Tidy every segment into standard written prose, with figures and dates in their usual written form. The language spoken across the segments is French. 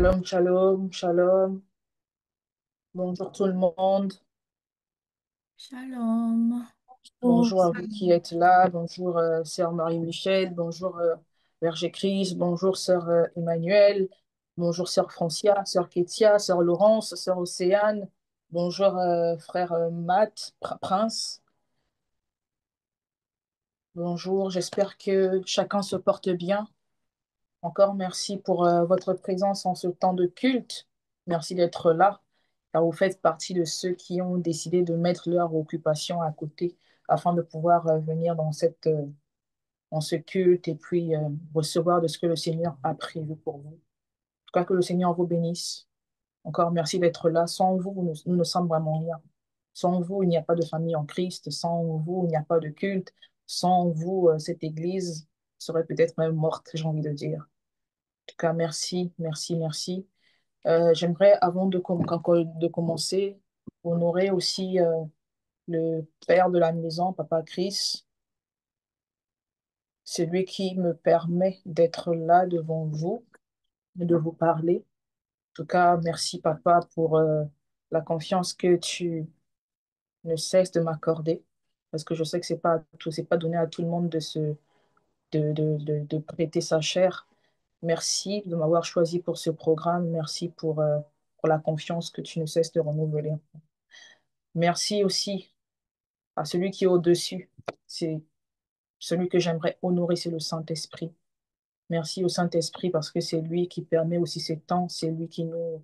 Shalom, shalom, shalom. Bonjour tout le monde. Shalom. Bonjour à vous qui êtes là. Bonjour Sœur Marie-Michel. Bonjour Verger Christ. Bonjour Sœur Emmanuel. Bonjour Sœur Francia, Sœur Kétia, Sœur Laurence, Sœur Océane. Bonjour Frère Matt, Prince. Bonjour, j'espère que chacun se porte bien. Encore merci pour votre présence en ce temps de culte. Merci d'être là, car vous faites partie de ceux qui ont décidé de mettre leur occupation à côté afin de pouvoir venir dans ce culte et puis recevoir de ce que le Seigneur a prévu pour vous. En tout cas, que le Seigneur vous bénisse. Encore merci d'être là. Sans vous, nous ne sommes vraiment rien. Sans vous, il n'y a pas de famille en Christ. Sans vous, il n'y a pas de culte. Sans vous, cette Église serait peut-être même morte, j'ai envie de dire. En tout cas, merci, merci, merci. J'aimerais, avant de commencer, honorer aussi le père de la maison, Papa Chris, celui qui me permet d'être là devant vous et de vous parler. En tout cas, merci, Papa, pour la confiance que tu ne cesses de m'accorder, parce que je sais que c'est pas donné à tout le monde de prêter sa chair. Merci de m'avoir choisi pour ce programme. Merci pour la confiance que tu ne cesses de renouveler. Merci aussi à celui qui est au-dessus. C'est celui que j'aimerais honorer, c'est le Saint-Esprit. Merci au Saint-Esprit parce que c'est lui qui permet aussi ces temps, c'est lui qui nous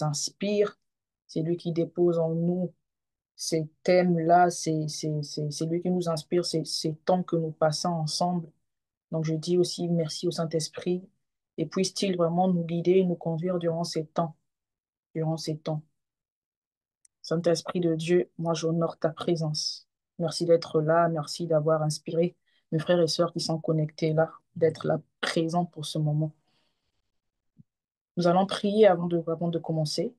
inspire, c'est lui qui dépose en nous ces thèmes-là, c'est lui qui nous inspire ces temps que nous passons ensemble. Donc je dis aussi merci au Saint-Esprit et puisse-t-il vraiment nous guider et nous conduire durant ces temps, durant ces temps. Saint-Esprit de Dieu, moi j'honore ta présence. Merci d'être là, merci d'avoir inspiré mes frères et sœurs qui sont connectés là, d'être là présents pour ce moment. Nous allons prier avant de commencer.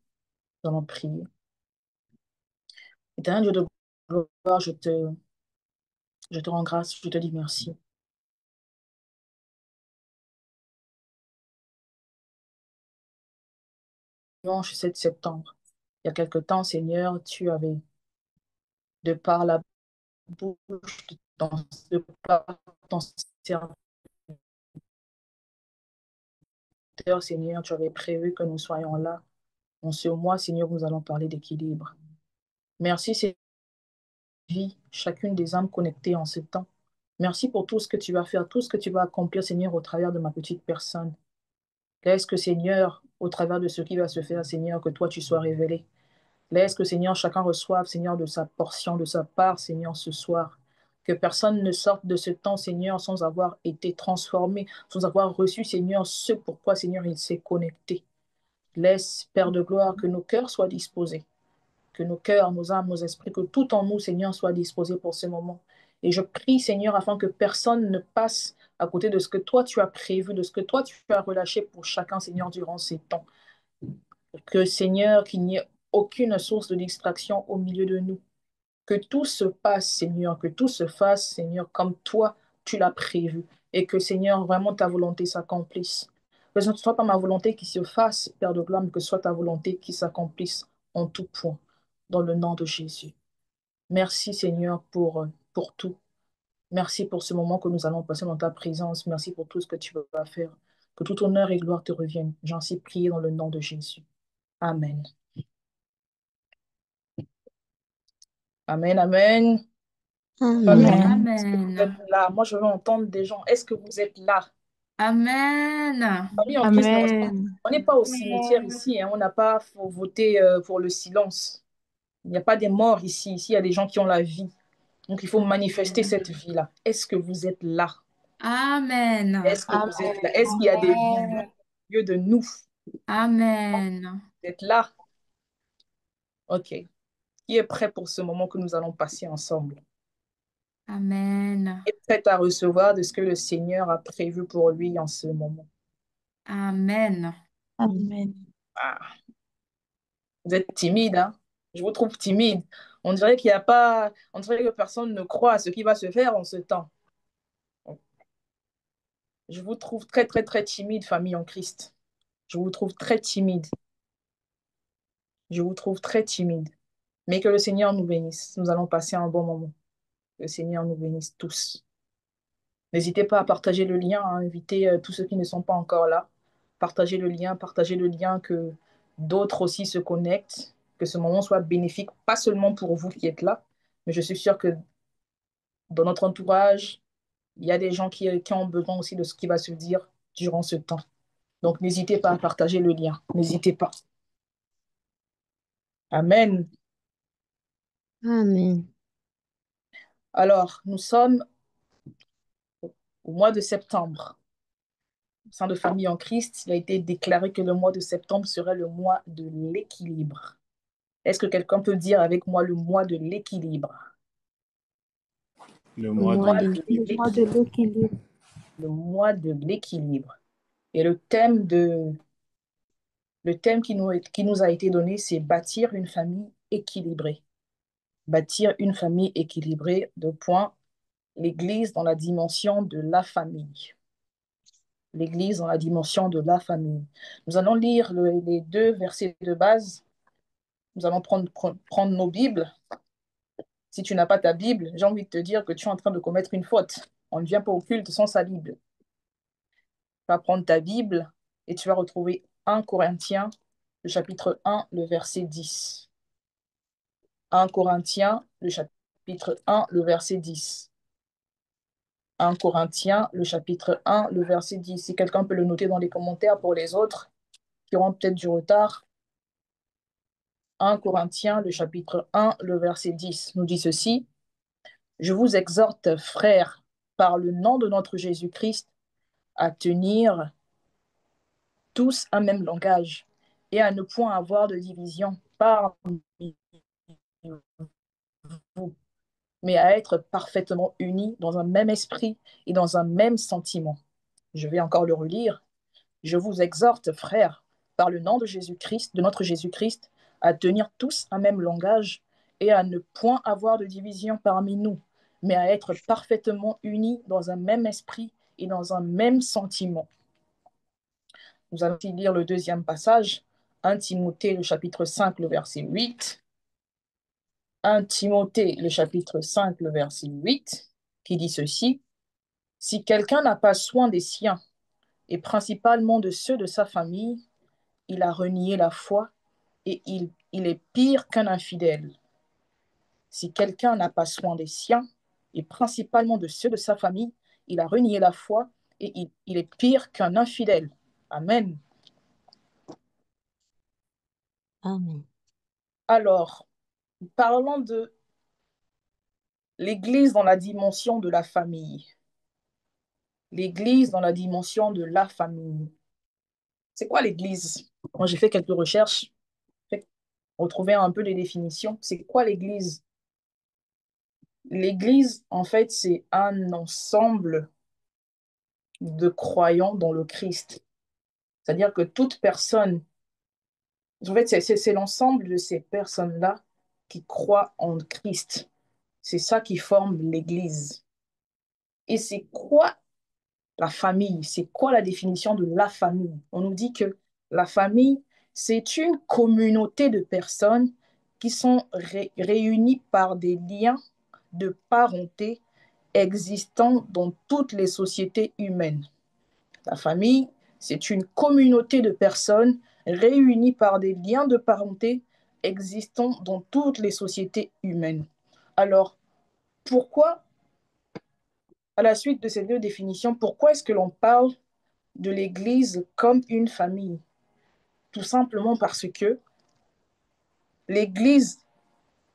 Nous allons prier. Éternel Dieu de gloire, je te rends grâce, je te dis merci. Dimanche 7 septembre, il y a quelque temps, Seigneur, tu avais, de par la bouche de par ton serviteur, Seigneur, tu avais prévu que nous soyons là. En ce mois, Seigneur, nous allons parler d'équilibre. Merci, Seigneur, vie, chacune des âmes connectées en ce temps. Merci pour tout ce que tu vas faire, tout ce que tu vas accomplir, Seigneur, au travers de ma petite personne. Laisse que, Seigneur, au travers de ce qui va se faire, Seigneur, que toi, tu sois révélé. Laisse que, Seigneur, chacun reçoive, Seigneur, de sa portion, de sa part, Seigneur, ce soir. Que personne ne sorte de ce temps, Seigneur, sans avoir été transformé, sans avoir reçu, Seigneur, ce pourquoi, Seigneur, il s'est connecté. Laisse, Père de gloire, que nos cœurs soient disposés, que nos cœurs, nos âmes, nos esprits, que tout en nous, Seigneur, soit disposé pour ce moment. Et je prie, Seigneur, afin que personne ne passe à côté de ce que toi tu as prévu, de ce que toi tu as relâché pour chacun, Seigneur, durant ces temps. Que, Seigneur, qu'il n'y ait aucune source de distraction au milieu de nous. Que tout se passe, Seigneur, que tout se fasse, Seigneur, comme toi tu l'as prévu. Et que, Seigneur, vraiment ta volonté s'accomplisse. Que ce ne soit pas ma volonté qui se fasse, Père de gloire, mais que ce soit ta volonté qui s'accomplisse en tout point, dans le nom de Jésus. Merci, Seigneur, pour tout. Merci pour ce moment que nous allons passer dans ta présence. Merci pour tout ce que tu vas faire. Que tout honneur et gloire te reviennent. J'en suis prié dans le nom de Jésus. Amen. Amen, amen. Famille, Amen. est-ce que vous êtes Amen. là? Moi, je veux entendre des gens. Est-ce que vous êtes là? Amen. Famille en Christ, Amen. on n'est pas au cimetière ici, hein. On n'a pas voté pour le silence. Il n'y a pas des morts ici. Ici, il y a des gens qui ont la vie. Donc, il faut manifester cette vie-là. Est-ce que vous êtes là? Amen. Est-ce que vous êtes là? Est-ce qu'il y a des vivants Amen. au milieu de nous? Vous Amen. êtes là? OK. Qui est prêt pour ce moment que nous allons passer ensemble? Amen. Qui est prêt à recevoir de ce que le Seigneur a prévu pour lui en ce moment? Amen. Amen. Ah, vous êtes timide, hein? Je vous trouve timide. On dirait qu'il n'y a pas, on dirait que personne ne croit à ce qui va se faire en ce temps. Je vous trouve très, très, très timide, famille en Christ. Je vous trouve très timide. Je vous trouve très timide. Mais que le Seigneur nous bénisse. Nous allons passer un bon moment. Que le Seigneur nous bénisse tous. N'hésitez pas à partager le lien, à inviter tous ceux qui ne sont pas encore là. Partagez le lien que d'autres aussi se connectent, que ce moment soit bénéfique, pas seulement pour vous qui êtes là, mais je suis sûre que dans notre entourage, il y a des gens qui ont besoin aussi de ce qui va se dire durant ce temps. Donc, n'hésitez pas à partager le lien. N'hésitez pas. Amen. Amen. Alors, nous sommes au mois de septembre. Au sein de Famille en Christ, il a été déclaré que le mois de septembre serait le mois de l'équilibre. Est-ce que quelqu'un peut dire avec moi le mois de l'équilibre? Le Le mois mois de de Le mois de l'équilibre. Le mois de l'équilibre. Et le thème qui nous a été donné, c'est bâtir une famille équilibrée. Bâtir une famille équilibrée, de point, l'Église dans la dimension de la famille. L'Église dans la dimension de la famille. Nous allons lire les deux versets de base. Nous allons prendre nos Bibles. Si tu n'as pas ta Bible, j'ai envie de te dire que tu es en train de commettre une faute. On ne vient pas au culte sans sa Bible. Tu vas prendre ta Bible et tu vas retrouver 1 Corinthiens, le chapitre 1, le verset 10. 1 Corinthiens, le chapitre 1, le verset 10. 1 Corinthiens, le chapitre 1, le verset 10. Si quelqu'un peut le noter dans les commentaires pour les autres qui auront peut-être du retard. 1 Corinthiens, le chapitre 1, le verset 10 nous dit ceci. Je vous exhorte, frères, par le nom de notre Jésus-Christ, à tenir tous un même langage et à ne point avoir de division parmi vous, mais à être parfaitement unis dans un même esprit et dans un même sentiment. Je vais encore le relire. Je vous exhorte, frères, par le nom de Jésus-Christ, de notre Jésus-Christ, à tenir tous un même langage et à ne point avoir de division parmi nous, mais à être parfaitement unis dans un même esprit et dans un même sentiment. Nous allons aussi lire le deuxième passage, 1 Timothée, le chapitre 5, le verset 8. 1 Timothée, le chapitre 5, le verset 8, qui dit ceci. Si quelqu'un n'a pas soin des siens, et principalement de ceux de sa famille, il a renié la foi et il est pire qu'un infidèle. Si quelqu'un n'a pas soin des siens, et principalement de ceux de sa famille, il a renié la foi et il est pire qu'un infidèle. Amen. Amen. Alors, parlons de l'Église dans la dimension de la famille. L'Église dans la dimension de la famille. C'est quoi l'Église? Moi, j'ai fait quelques recherches, j'ai retrouvé un peu les définitions. C'est quoi l'Église? L'Église, en fait, c'est un ensemble de croyants dans le Christ. C'est-à-dire que toute personne, en fait, c'est l'ensemble de ces personnes-là qui croient en Christ. C'est ça qui forme l'Église. Et c'est quoi la famille? C'est quoi la définition de la famille? On nous dit que la famille, c'est une communauté de personnes qui sont réunies par des liens de parenté existant dans toutes les sociétés humaines. La famille, c'est une communauté de personnes réunies par des liens de parenté existant dans toutes les sociétés humaines. Alors, pourquoi, à la suite de ces deux définitions, pourquoi est-ce que l'on parle de l'Église comme une famille? Tout simplement parce que l'Église,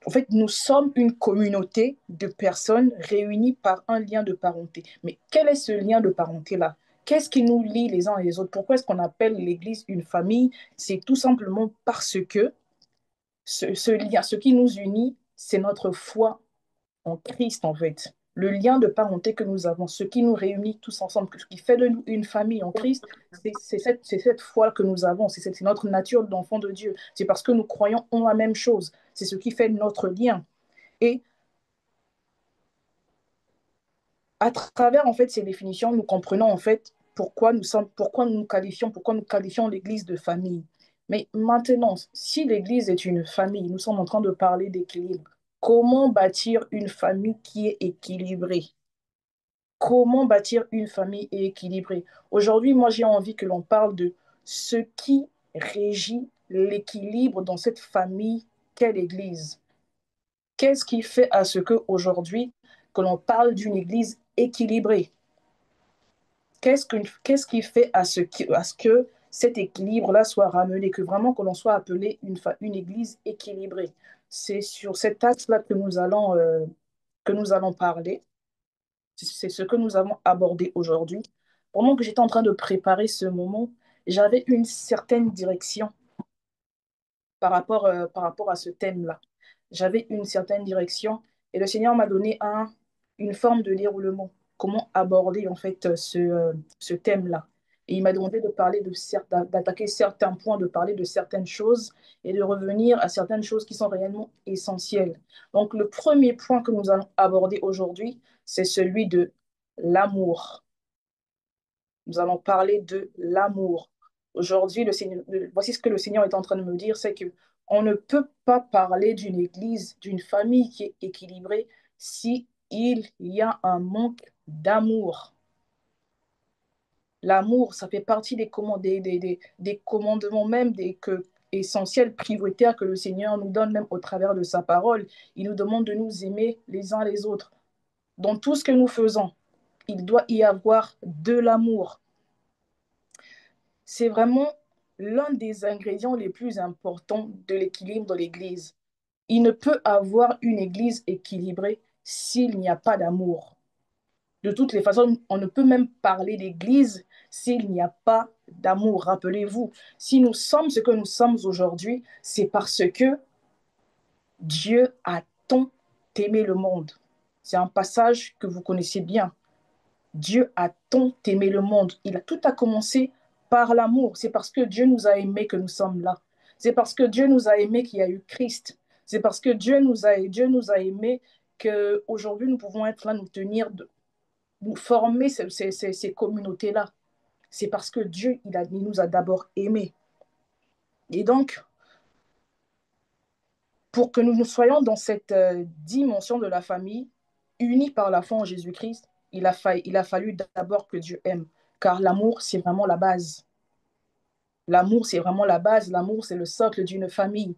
en fait, nous sommes une communauté de personnes réunies par un lien de parenté. Mais quel est ce lien de parenté-là? Qu'est-ce qui nous lie les uns et les autres? Pourquoi est-ce qu'on appelle l'Église une famille? C'est tout simplement parce que ce lien, ce qui nous unit, c'est notre foi en Christ, en fait. Le lien de parenté que nous avons, ce qui nous réunit tous ensemble, ce qui fait de nous une famille en Christ, c'est cette foi que nous avons, c'est notre nature d'enfant de Dieu. C'est parce que nous croyons en la même chose. C'est ce qui fait notre lien. Et à travers, en fait, ces définitions, nous comprenons, en fait, pourquoi pourquoi nous qualifions l'Église de famille. Mais maintenant, si l'Église est une famille, nous sommes en train de parler d'équilibre. Comment bâtir une famille qui est équilibrée? Comment bâtir une famille équilibrée? Aujourd'hui, moi, j'ai envie que l'on parle de ce qui régit l'équilibre dans cette famille qu'est l'Église. Qu'est-ce qui fait à ce qu'aujourd'hui, que l'on parle d'une Église équilibrée? Qu'est-ce qui fait à ce que cet équilibre-là soit ramené, que vraiment que l'on soit appelé une Église équilibrée? C'est sur cet axe-là que nous allons parler. C'est ce que nous avons abordé aujourd'hui. Pendant que j'étais en train de préparer ce moment, j'avais une certaine direction par rapport à ce thème-là. J'avais une certaine direction et le Seigneur m'a donné une forme de déroulement, comment aborder en fait ce thème-là. Et il m'a demandé de parler d'attaquer certains points, de parler de certaines choses et de revenir à certaines choses qui sont réellement essentielles. Donc le premier point que nous allons aborder aujourd'hui, c'est celui de l'amour. Nous allons parler de l'amour. Aujourd'hui, voici ce que le Seigneur est en train de me dire, c'est que on ne peut pas parler d'une église, d'une famille qui est équilibrée si il y a un manque d'amour. L'amour, ça fait partie des commandements même essentiels, prioritaires que le Seigneur nous donne même au travers de sa parole. Il nous demande de nous aimer les uns les autres. Dans tout ce que nous faisons, il doit y avoir de l'amour. C'est vraiment l'un des ingrédients les plus importants de l'équilibre de l'Église. Il ne peut avoir une Église équilibrée s'il n'y a pas d'amour. De toutes les façons, on ne peut même parler d'Église s'il n'y a pas d'amour. Rappelez-vous, si nous sommes ce que nous sommes aujourd'hui, c'est parce que Dieu a tant aimé le monde. C'est un passage que vous connaissez bien. Dieu a tant aimé le monde. Tout a commencé par l'amour. C'est parce que Dieu nous a aimés que nous sommes là. C'est parce que Dieu nous a aimés qu'il y a eu Christ. C'est parce que Dieu nous a aimés qu'aujourd'hui nous pouvons être là, nous former ces communautés-là. C'est parce que Dieu, il nous a d'abord aimés. Et donc, pour que nous soyons dans cette dimension de la famille, unis par la foi en Jésus-Christ, il a fallu d'abord que Dieu aime. Car l'amour, c'est vraiment la base. L'amour, c'est vraiment la base. L'amour, c'est le socle d'une famille.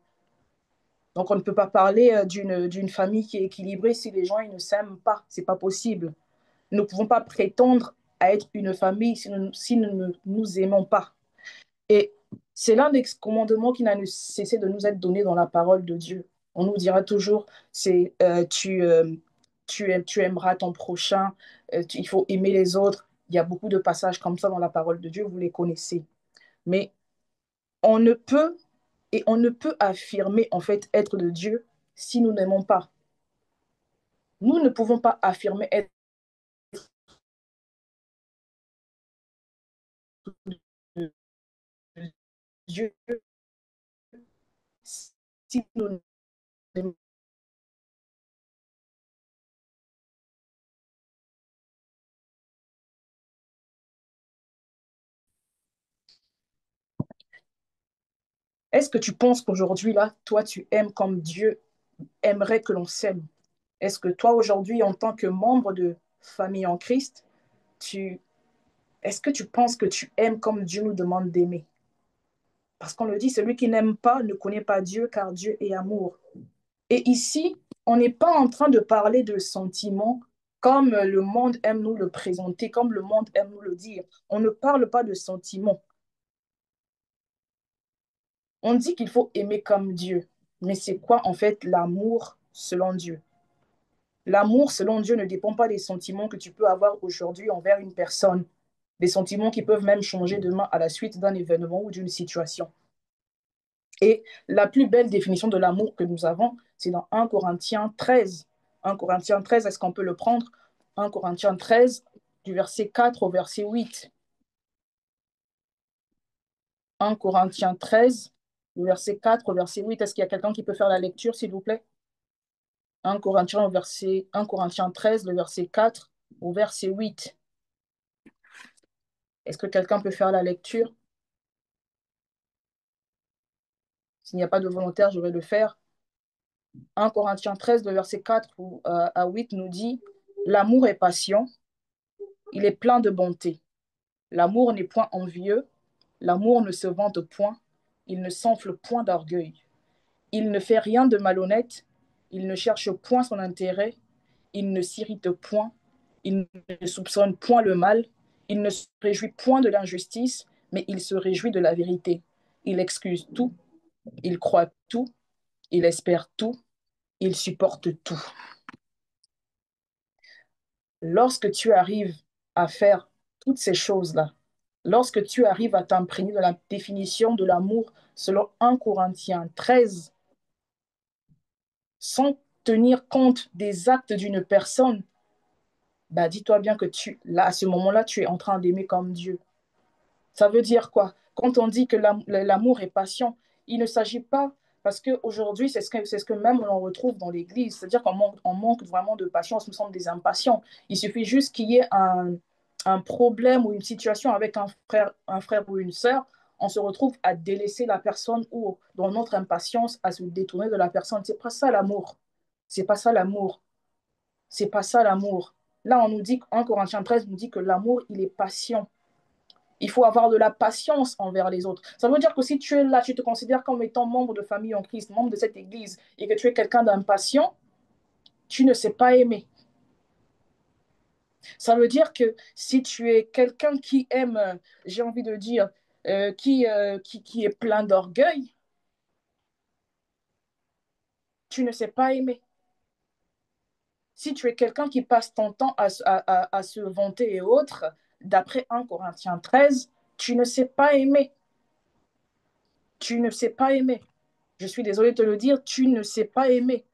Donc, on ne peut pas parler d'une famille qui est équilibrée si les gens ils ne s'aiment pas. Ce n'est pas possible. Nous ne pouvons pas prétendre à être une famille si nous ne nous aimons pas. Et c'est l'un des commandements qui n'a cessé de nous être donné dans la parole de Dieu. On nous dira toujours, tu aimeras ton prochain, il faut aimer les autres. Il y a beaucoup de passages comme ça dans la parole de Dieu, vous les connaissez. Mais on ne peut on ne peut affirmer en fait être de Dieu si nous n'aimons pas. Nous ne pouvons pas affirmer être de Dieu si nous n'aimons pas. Est-ce que tu penses qu'aujourd'hui, là, toi, tu aimes comme Dieu aimerait que l'on s'aime? Est-ce que toi, aujourd'hui, en tant que membre de famille en Christ, tu... est-ce que tu penses que tu aimes comme Dieu nous demande d'aimer? Parce qu'on le dit, celui qui n'aime pas ne connaît pas Dieu, car Dieu est amour. Et ici, on n'est pas en train de parler de sentiments comme le monde aime nous le présenter, comme le monde aime nous le dire. On ne parle pas de sentiments. On dit qu'il faut aimer comme Dieu. Mais c'est quoi en fait l'amour selon Dieu? L'amour selon Dieu ne dépend pas des sentiments que tu peux avoir aujourd'hui envers une personne. Des sentiments qui peuvent même changer demain à la suite d'un événement ou d'une situation. Et la plus belle définition de l'amour que nous avons, c'est dans 1 Corinthiens 13. 1 Corinthiens 13, est-ce qu'on peut le prendre? 1 Corinthiens 13, du verset 4 au verset 8. 1 Corinthiens 13, du verset 4 au verset 8. Est-ce qu'il y a quelqu'un qui peut faire la lecture, s'il vous plaît? 1 Corinthiens 13, le verset 4 au verset 8. Est-ce que quelqu'un peut faire la lecture? S'il n'y a pas de volontaire, je vais le faire. 1 Corinthiens 13, le verset 4 à 8 nous dit, l'amour est patient, il est plein de bonté. L'amour n'est point envieux, l'amour ne se vante point, il ne s'enfle point d'orgueil. Il ne fait rien de malhonnête, il ne cherche point son intérêt, il ne s'irrite point, il ne soupçonne point le mal, il ne se réjouit point de l'injustice, mais il se réjouit de la vérité. Il excuse tout, il croit tout, il espère tout, il supporte tout. Lorsque tu arrives à faire toutes ces choses-là, lorsque tu arrives à t'imprégner de la définition de l'amour selon 1 Corinthiens 13, sans tenir compte des actes d'une personne, bah dis-toi bien que là, à ce moment-là, tu es en train d'aimer comme Dieu. Ça veut dire quoi? Quand on dit que l'amour est patient, il ne s'agit pas, parce qu'aujourd'hui, c'est ce que même on retrouve dans l'Église, c'est-à-dire on manque vraiment de patience, nous sommes des impatients. Il suffit juste qu'il y ait un problème ou une situation avec un frère ou une sœur, on se retrouve à délaisser la personne ou, dans notre impatience, à se détourner de la personne. C'est pas ça l'amour. C'est pas ça l'amour. C'est pas ça l'amour. Là, on nous dit, 1 Corinthiens 13 nous dit que l'amour, il est patient. Il faut avoir de la patience envers les autres. Ça veut dire que si tu es là, tu te considères comme étant membre de famille en Christ, membre de cette église, et que tu es quelqu'un d'impatient, tu ne sais pas aimer. Ça veut dire que si tu es quelqu'un qui aime, j'ai envie de dire, qui est plein d'orgueil, tu ne sais pas aimer. Si tu es quelqu'un qui passe ton temps à se vanter et autres, d'après 1 Corinthiens 13, tu ne sais pas aimer. Tu ne sais pas aimer. Je suis désolée de te le dire, tu ne sais pas aimer.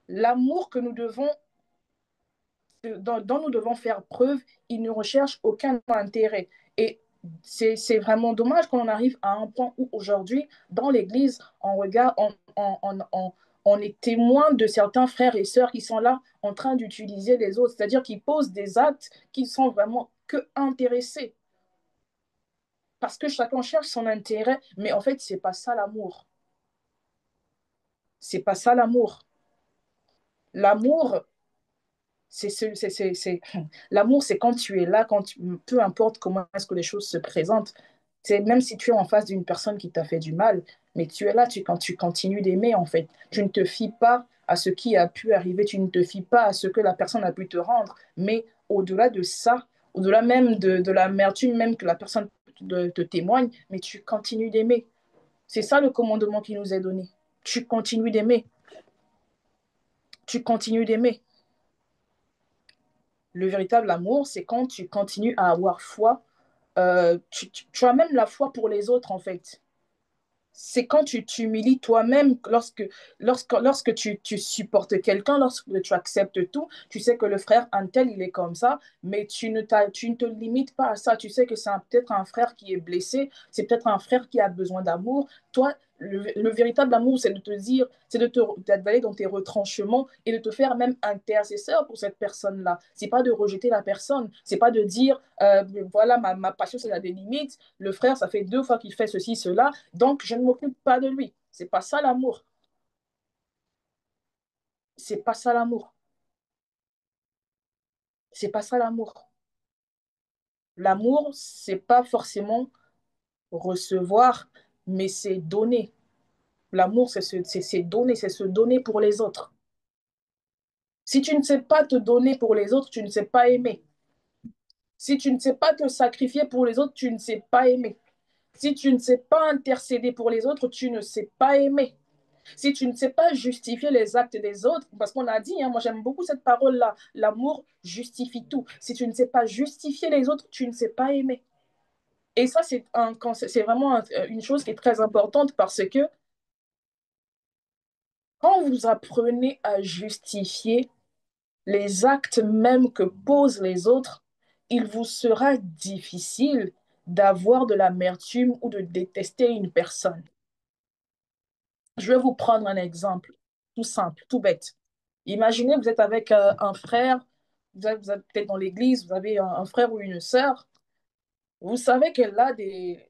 L'amour que nous devons, dont nous devons faire preuve, il ne recherche aucun intérêt. Et c'est vraiment dommage qu'on en arrive à un point où aujourd'hui, dans l'Église, on regarde, on est témoin de certains frères et sœurs qui sont là en train d'utiliser les autres, c'est-à-dire qu'ils posent des actes qui sont vraiment que intéressés. Parce que chacun cherche son intérêt, mais en fait, c'est pas ça l'amour. C'est pas ça l'amour. L'amour, l'amour, c'est quand tu es là, peu importe comment est-ce que les choses se présentent. C'est même si tu es en face d'une personne qui t'a fait du mal, mais tu es là, quand tu continues d'aimer, en fait. Tu ne te fies pas à ce qui a pu arriver, tu ne te fies pas à ce que la personne a pu te rendre, mais au-delà de ça, au-delà même de l'amertume même que la personne te témoigne, mais tu continues d'aimer. C'est ça le commandement qui nous est donné. Tu continues d'aimer. Tu continues d'aimer. Le véritable amour, c'est quand tu continues à avoir foi. Tu as même la foi pour les autres, en fait. C'est quand tu t'humilies toi-même, lorsque tu supportes quelqu'un, lorsque tu acceptes tout, tu sais que le frère un tel, il est comme ça, mais tu ne te limites pas à ça. Tu sais que c'est peut-être un frère qui est blessé, c'est peut-être un frère qui a besoin d'amour. Toi, le véritable amour, c'est de te dire, c'est d'aller dans tes retranchements et de te faire même intercesseur pour cette personne-là. C'est pas de rejeter la personne, c'est pas de dire, voilà, ma passion, ça a des limites. Le frère, ça fait 2 fois qu'il fait ceci, cela, donc je ne m'occupe pas de lui. C'est pas ça l'amour. C'est pas ça l'amour. C'est pas ça l'amour. L'amour, c'est pas forcément recevoir, mais c'est donner. L'amour, c'est donner, c'est se donner pour les autres. Si tu ne sais pas te donner pour les autres, tu ne sais pas aimer. Si tu ne sais pas te sacrifier pour les autres, tu ne sais pas aimer. Si tu ne sais pas intercéder pour les autres, tu ne sais pas aimer. Si tu ne sais pas justifier les actes des autres, parce qu'on a dit, hein, moi j'aime beaucoup cette parole-là, l'amour justifie tout. Si tu ne sais pas justifier les autres, tu ne sais pas aimer. Et ça, c'est vraiment une chose qui est très importante parce que quand vous apprenez à justifier les actes même que posent les autres, il vous sera difficile d'avoir de l'amertume ou de détester une personne. Je vais vous prendre un exemple tout simple, tout bête. Imaginez, vous êtes avec un frère, vous êtes peut-être dans l'église, vous avez un frère ou une sœur, Vous savez qu'elle a des...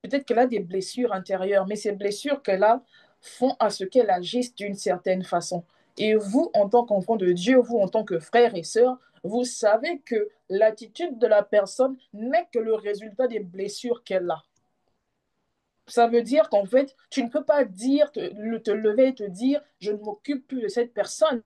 Peut-être qu'elle a des blessures intérieures, mais ces blessures qu'elle a font à ce qu'elle agisse d'une certaine façon. Et vous, en tant qu'enfant de Dieu, vous, en tant que frère et sœur, vous savez que l'attitude de la personne n'est que le résultat des blessures qu'elle a. Ça veut dire qu'en fait, tu ne peux pas dire, te lever et te dire, je ne m'occupe plus de cette personne.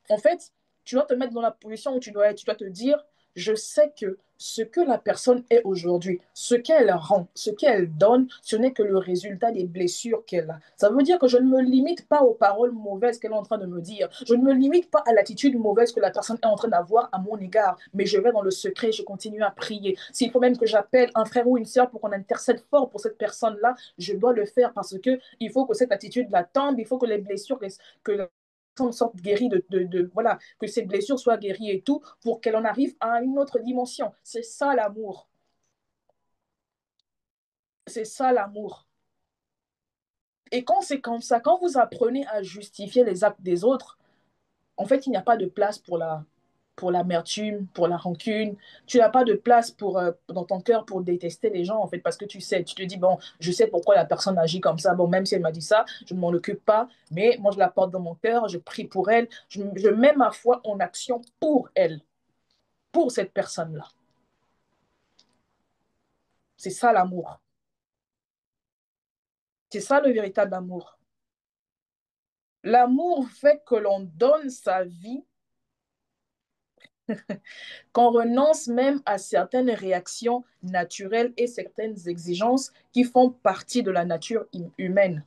En fait, tu dois te mettre dans la position où tu dois te dire, je sais que ce que la personne est aujourd'hui, ce qu'elle rend, ce qu'elle donne, ce n'est que le résultat des blessures qu'elle a. Ça veut dire que je ne me limite pas aux paroles mauvaises qu'elle est en train de me dire. Je ne me limite pas à l'attitude mauvaise que la personne est en train d'avoir à mon égard, mais je vais dans le secret, je continue à prier. S'il faut même que j'appelle un frère ou une sœur pour qu'on intercède fort pour cette personne-là, je dois le faire parce que il faut que cette attitude-là tombe, il faut que les blessures, que la personne sorte guérie voilà, que ces blessures soient guéries et tout, pour qu'elle en arrive à une autre dimension. C'est ça l'amour. C'est ça l'amour. Et quand c'est comme ça, quand vous apprenez à justifier les actes des autres, en fait, il n'y a pas de place pour l'amertume, pour la rancune. Tu n'as pas de place dans ton cœur pour détester les gens, en fait, parce que tu sais, tu te dis, bon, je sais pourquoi la personne agit comme ça. Bon, même si elle m'a dit ça, je ne m'en occupe pas, mais moi, je la porte dans mon cœur, je prie pour elle, je mets ma foi en action pour elle, pour cette personne-là. C'est ça l'amour. C'est ça le véritable amour. L'amour fait que l'on donne sa vie, qu'on renonce même à certaines réactions naturelles et certaines exigences qui font partie de la nature humaine.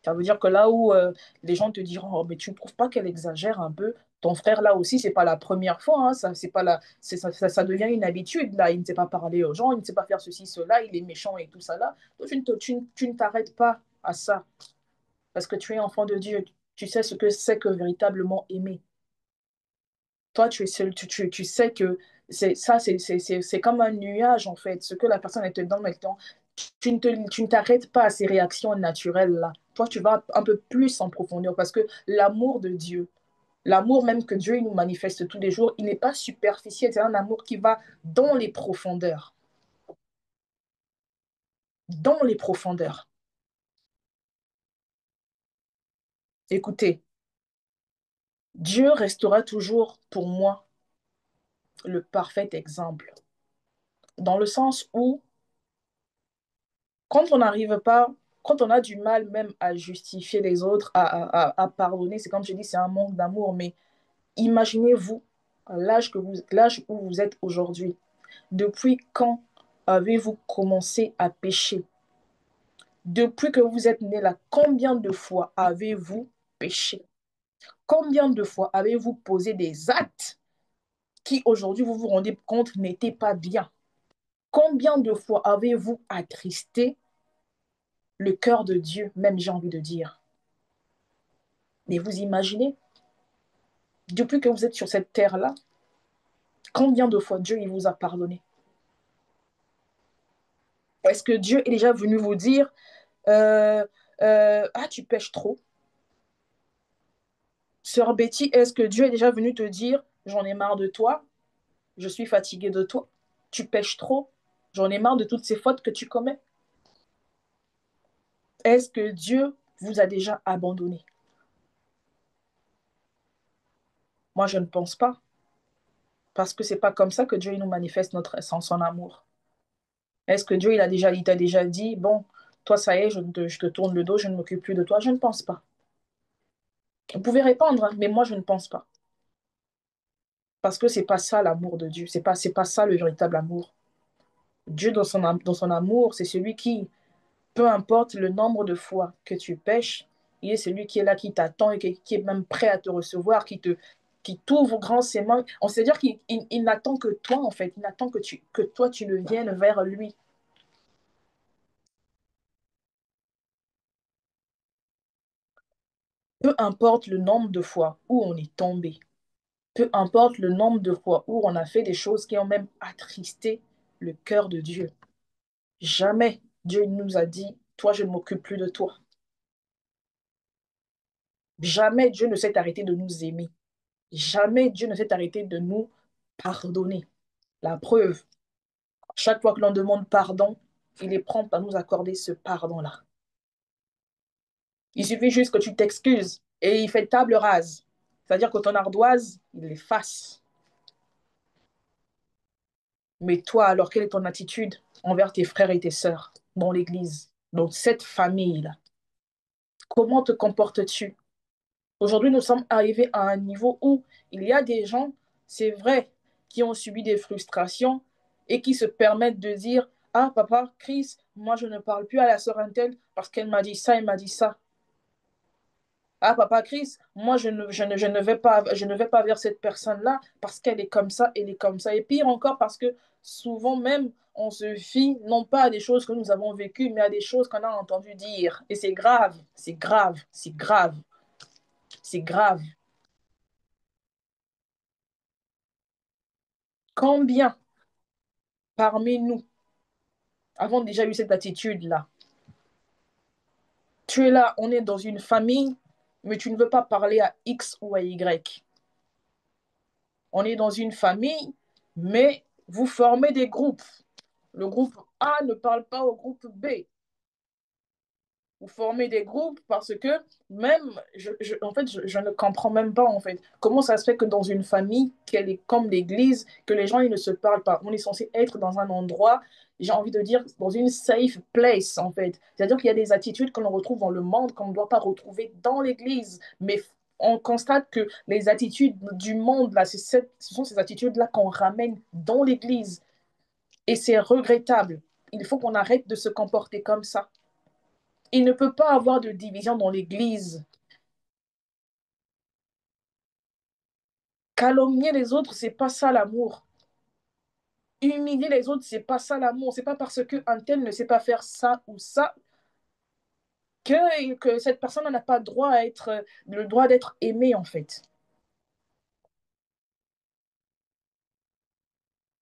Ça veut dire que là où les gens te diront, oh, mais tu ne trouves pas qu'elle exagère un peu? Ton frère, là aussi, c'est pas la première fois. Hein, ça devient une habitude. Là, il ne sait pas parler aux gens, il ne sait pas faire ceci, cela, il est méchant et tout ça. Là. Toi, tu ne t'arrêtes pas à ça parce que tu es enfant de Dieu. Tu sais ce que c'est que véritablement aimer. Toi, tu es seul, tu sais que c'est comme un nuage, en fait. Ce que la personne elle te donne maintenant, tu ne t'arrêtes pas à ces réactions naturelles-là. Toi, tu vas un peu plus en profondeur parce que l'amour de Dieu, l'amour même que Dieu il nous manifeste tous les jours, il n'est pas superficiel, c'est un amour qui va dans les profondeurs. Dans les profondeurs. Écoutez, Dieu restera toujours pour moi le parfait exemple. Dans le sens où quand on n'arrive pas, quand on a du mal même à justifier les autres, à pardonner, c'est comme je dis, c'est un manque d'amour. Mais imaginez-vous l'âge où vous êtes aujourd'hui. Depuis quand avez-vous commencé à pécher? Depuis que vous êtes né là, combien de fois avez-vous péché? Combien de fois avez-vous posé des actes qui aujourd'hui vous vous rendez compte n'étaient pas bien? Combien de fois avez-vous attristé le cœur de Dieu, même j'ai envie de dire? Mais vous imaginez, depuis que vous êtes sur cette terre-là, combien de fois Dieu il vous a pardonné? Est-ce que Dieu est déjà venu vous dire, euh, ah, tu pêches trop? Sœur Betty, est-ce que Dieu est déjà venu te dire, j'en ai marre de toi, je suis fatigué de toi, tu pêches trop, j'en ai marre de toutes ces fautes que tu commets? Est-ce que Dieu vous a déjà abandonné? Moi, je ne pense pas, parce que c'est pas comme ça que Dieu il nous manifeste son amour. Est-ce que Dieu il t'a déjà dit, bon, toi, ça y est, je te tourne le dos, je ne m'occupe plus de toi? Je ne pense pas. Vous pouvez répondre, hein, mais moi, je ne pense pas. Parce que c'est pas ça l'amour de Dieu. C'est pas ça le véritable amour. Dieu, dans son amour, c'est celui qui, peu importe le nombre de fois que tu pêches, il est celui qui est là, qui t'attend et qui est même prêt à te recevoir, qui t'ouvre grand ses mains. On sait dire qu'il n'attend que toi, en fait. Il n'attend que toi, tu le viennes vers lui. Peu importe le nombre de fois où on est tombé, peu importe le nombre de fois où on a fait des choses qui ont même attristé le cœur de Dieu. Jamais Dieu nous a dit, toi, je ne m'occupe plus de toi. Jamais Dieu ne s'est arrêté de nous aimer. Jamais Dieu ne s'est arrêté de nous pardonner. La preuve, Chaque fois que l'on demande pardon, il est prompt à nous accorder ce pardon-là. Il suffit juste que tu t'excuses et il fait table rase. C'est-à-dire que ton ardoise, il l'efface. Mais toi, alors, quelle est ton attitude envers tes frères et tes sœurs dans l'Église, dans cette famille-là? Comment te comportes-tu? Aujourd'hui, nous sommes arrivés à un niveau où il y a des gens, c'est vrai, qui ont subi des frustrations et qui se permettent de dire, ah, papa, Chris, moi, je ne parle plus à la sœur Intel parce qu'elle m'a dit ça, elle m'a dit ça. Ah, papa Chris, moi, je ne vais pas vers cette personne-là parce qu'elle est comme ça, elle est comme ça. Et pire encore, parce que souvent même, on se fie non pas à des choses que nous avons vécues, mais à des choses qu'on a entendu dire. Et c'est grave, c'est grave, c'est grave, c'est grave. Combien parmi nous avons déjà eu cette attitude-là? Tu es là, on est dans une famille, mais tu ne veux pas parler à X ou à Y. On est dans une famille, mais vous formez des groupes. Le groupe A ne parle pas au groupe B. Vous formez des groupes parce que même, en fait, je ne comprends même pas, en fait, comment ça se fait que dans une famille, qu'elle est comme l'église, que les gens, ils ne se parlent pas. On est censé être dans un endroit, j'ai envie de dire, dans une safe place, en fait. C'est-à-dire qu'il y a des attitudes que l'on retrouve dans le monde qu'on ne doit pas retrouver dans l'église. Mais on constate que les attitudes du monde, là, ce sont ces attitudes-là qu'on ramène dans l'église. Et c'est regrettable. Il faut qu'on arrête de se comporter comme ça. Il ne peut pas avoir de division dans l'Église. Calomnier les autres, c'est pas ça l'amour. Humilier les autres, c'est pas ça l'amour. C'est pas parce qu'un tel ne sait pas faire ça ou ça que cette personne n'a pas droit à être, le droit d'être aimée, en fait.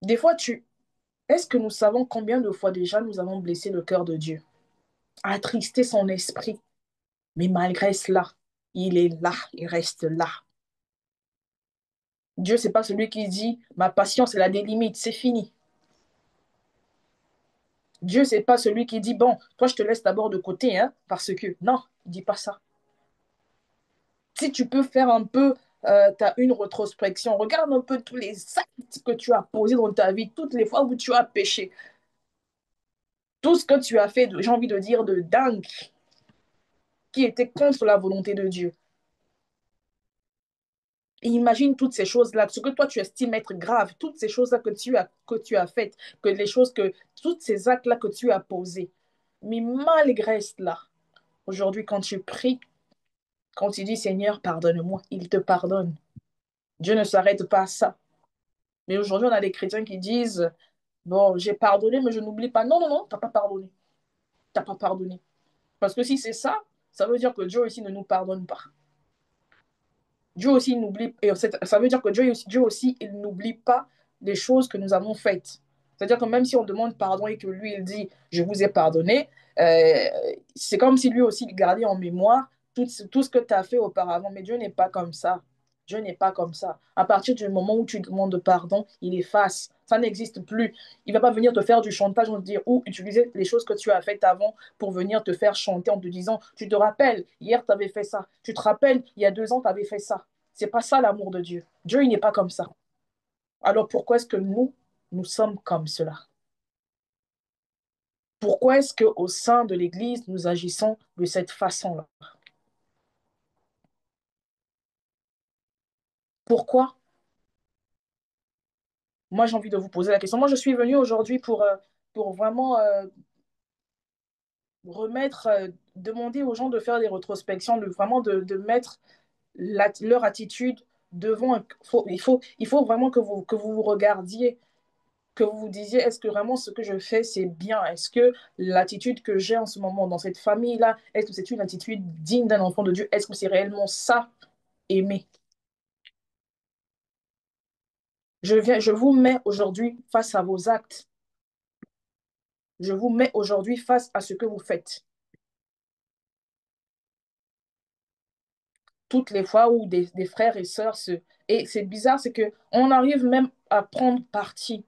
Des fois, est-ce que nous savons combien de fois déjà nous avons blessé le cœur de Dieu, attristé son esprit, mais malgré cela, il est là, il reste là. Dieu, c'est pas celui qui dit, ma patience, elle a des limites, c'est fini. Dieu, c'est pas celui qui dit, bon, toi, je te laisse d'abord de côté, hein, parce que, non, il dit pas ça. Si tu peux faire un peu, t'as une rétrospection, regarde un peu tous les actes que tu as posés dans ta vie, toutes les fois où tu as péché, tout ce que tu as fait, j'ai envie de dire, de dingue, qui était contre la volonté de Dieu. Et imagine toutes ces choses-là, ce que toi tu estimes être grave, toutes ces choses-là que tu as faites, que les choses que, tous ces actes-là que tu as posés. Mais malgré cela, aujourd'hui, quand tu pries, quand tu dis Seigneur, pardonne-moi, il te pardonne. Dieu ne s'arrête pas à ça. Mais aujourd'hui, on a des chrétiens qui disent, bon, j'ai pardonné, mais je n'oublie pas. Non, non, non, tu n'as pas pardonné. Tu n'as pas pardonné. Parce que si c'est ça, ça veut dire que Dieu aussi ne nous pardonne pas. Dieu aussi n'oublie, et ça veut dire que Dieu aussi, il n'oublie pas les choses que nous avons faites. C'est-à-dire que même si on demande pardon et que lui, il dit, je vous ai pardonné, euh, c'est comme si lui aussi, il gardait en mémoire tout ce que tu as fait auparavant. Mais Dieu n'est pas comme ça. Dieu n'est pas comme ça. À partir du moment où tu demandes pardon, il efface. Ça n'existe plus. Il ne va pas venir te faire du chantage en te dire ou utiliser les choses que tu as faites avant pour venir te faire chanter en te disant, tu te rappelles, hier tu avais fait ça. Tu te rappelles, il y a 2 ans, tu avais fait ça. C'est pas ça l'amour de Dieu. Dieu, il n'est pas comme ça. Alors pourquoi est-ce que nous sommes comme cela? Pourquoi est-ce qu'au sein de l'Église, nous agissons de cette façon-là? Pourquoi? Moi, j'ai envie de vous poser la question. Moi, je suis venue aujourd'hui pour vraiment remettre, demander aux gens de faire des rétrospections, vraiment de mettre leur attitude devant. Il faut vraiment que vous vous regardiez, que vous vous disiez, est-ce que vraiment ce que je fais, c'est bien? Est-ce que l'attitude que j'ai en ce moment dans cette famille-là, est-ce que c'est une attitude digne d'un enfant de Dieu? Est-ce que c'est réellement ça, aimer? Je vous mets aujourd'hui face à vos actes. Je vous mets aujourd'hui face à ce que vous faites. Toutes les fois où des frères et sœurs se... Et c'est bizarre, c'est qu'on arrive même à prendre parti.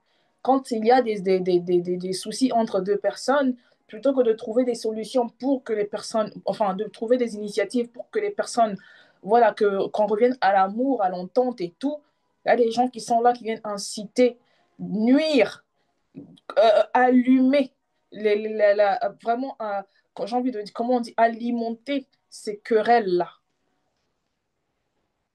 quand il y a des soucis entre deux personnes, plutôt que de trouver des solutions pour que les personnes, enfin, de trouver des initiatives pour que les personnes, voilà, qu'on revienne à l'amour, à l'entente et tout, il y a des gens qui sont là, qui viennent inciter, nuire, allumer, vraiment, quand j'ai envie de dire, comment on dit, alimenter ces querelles-là.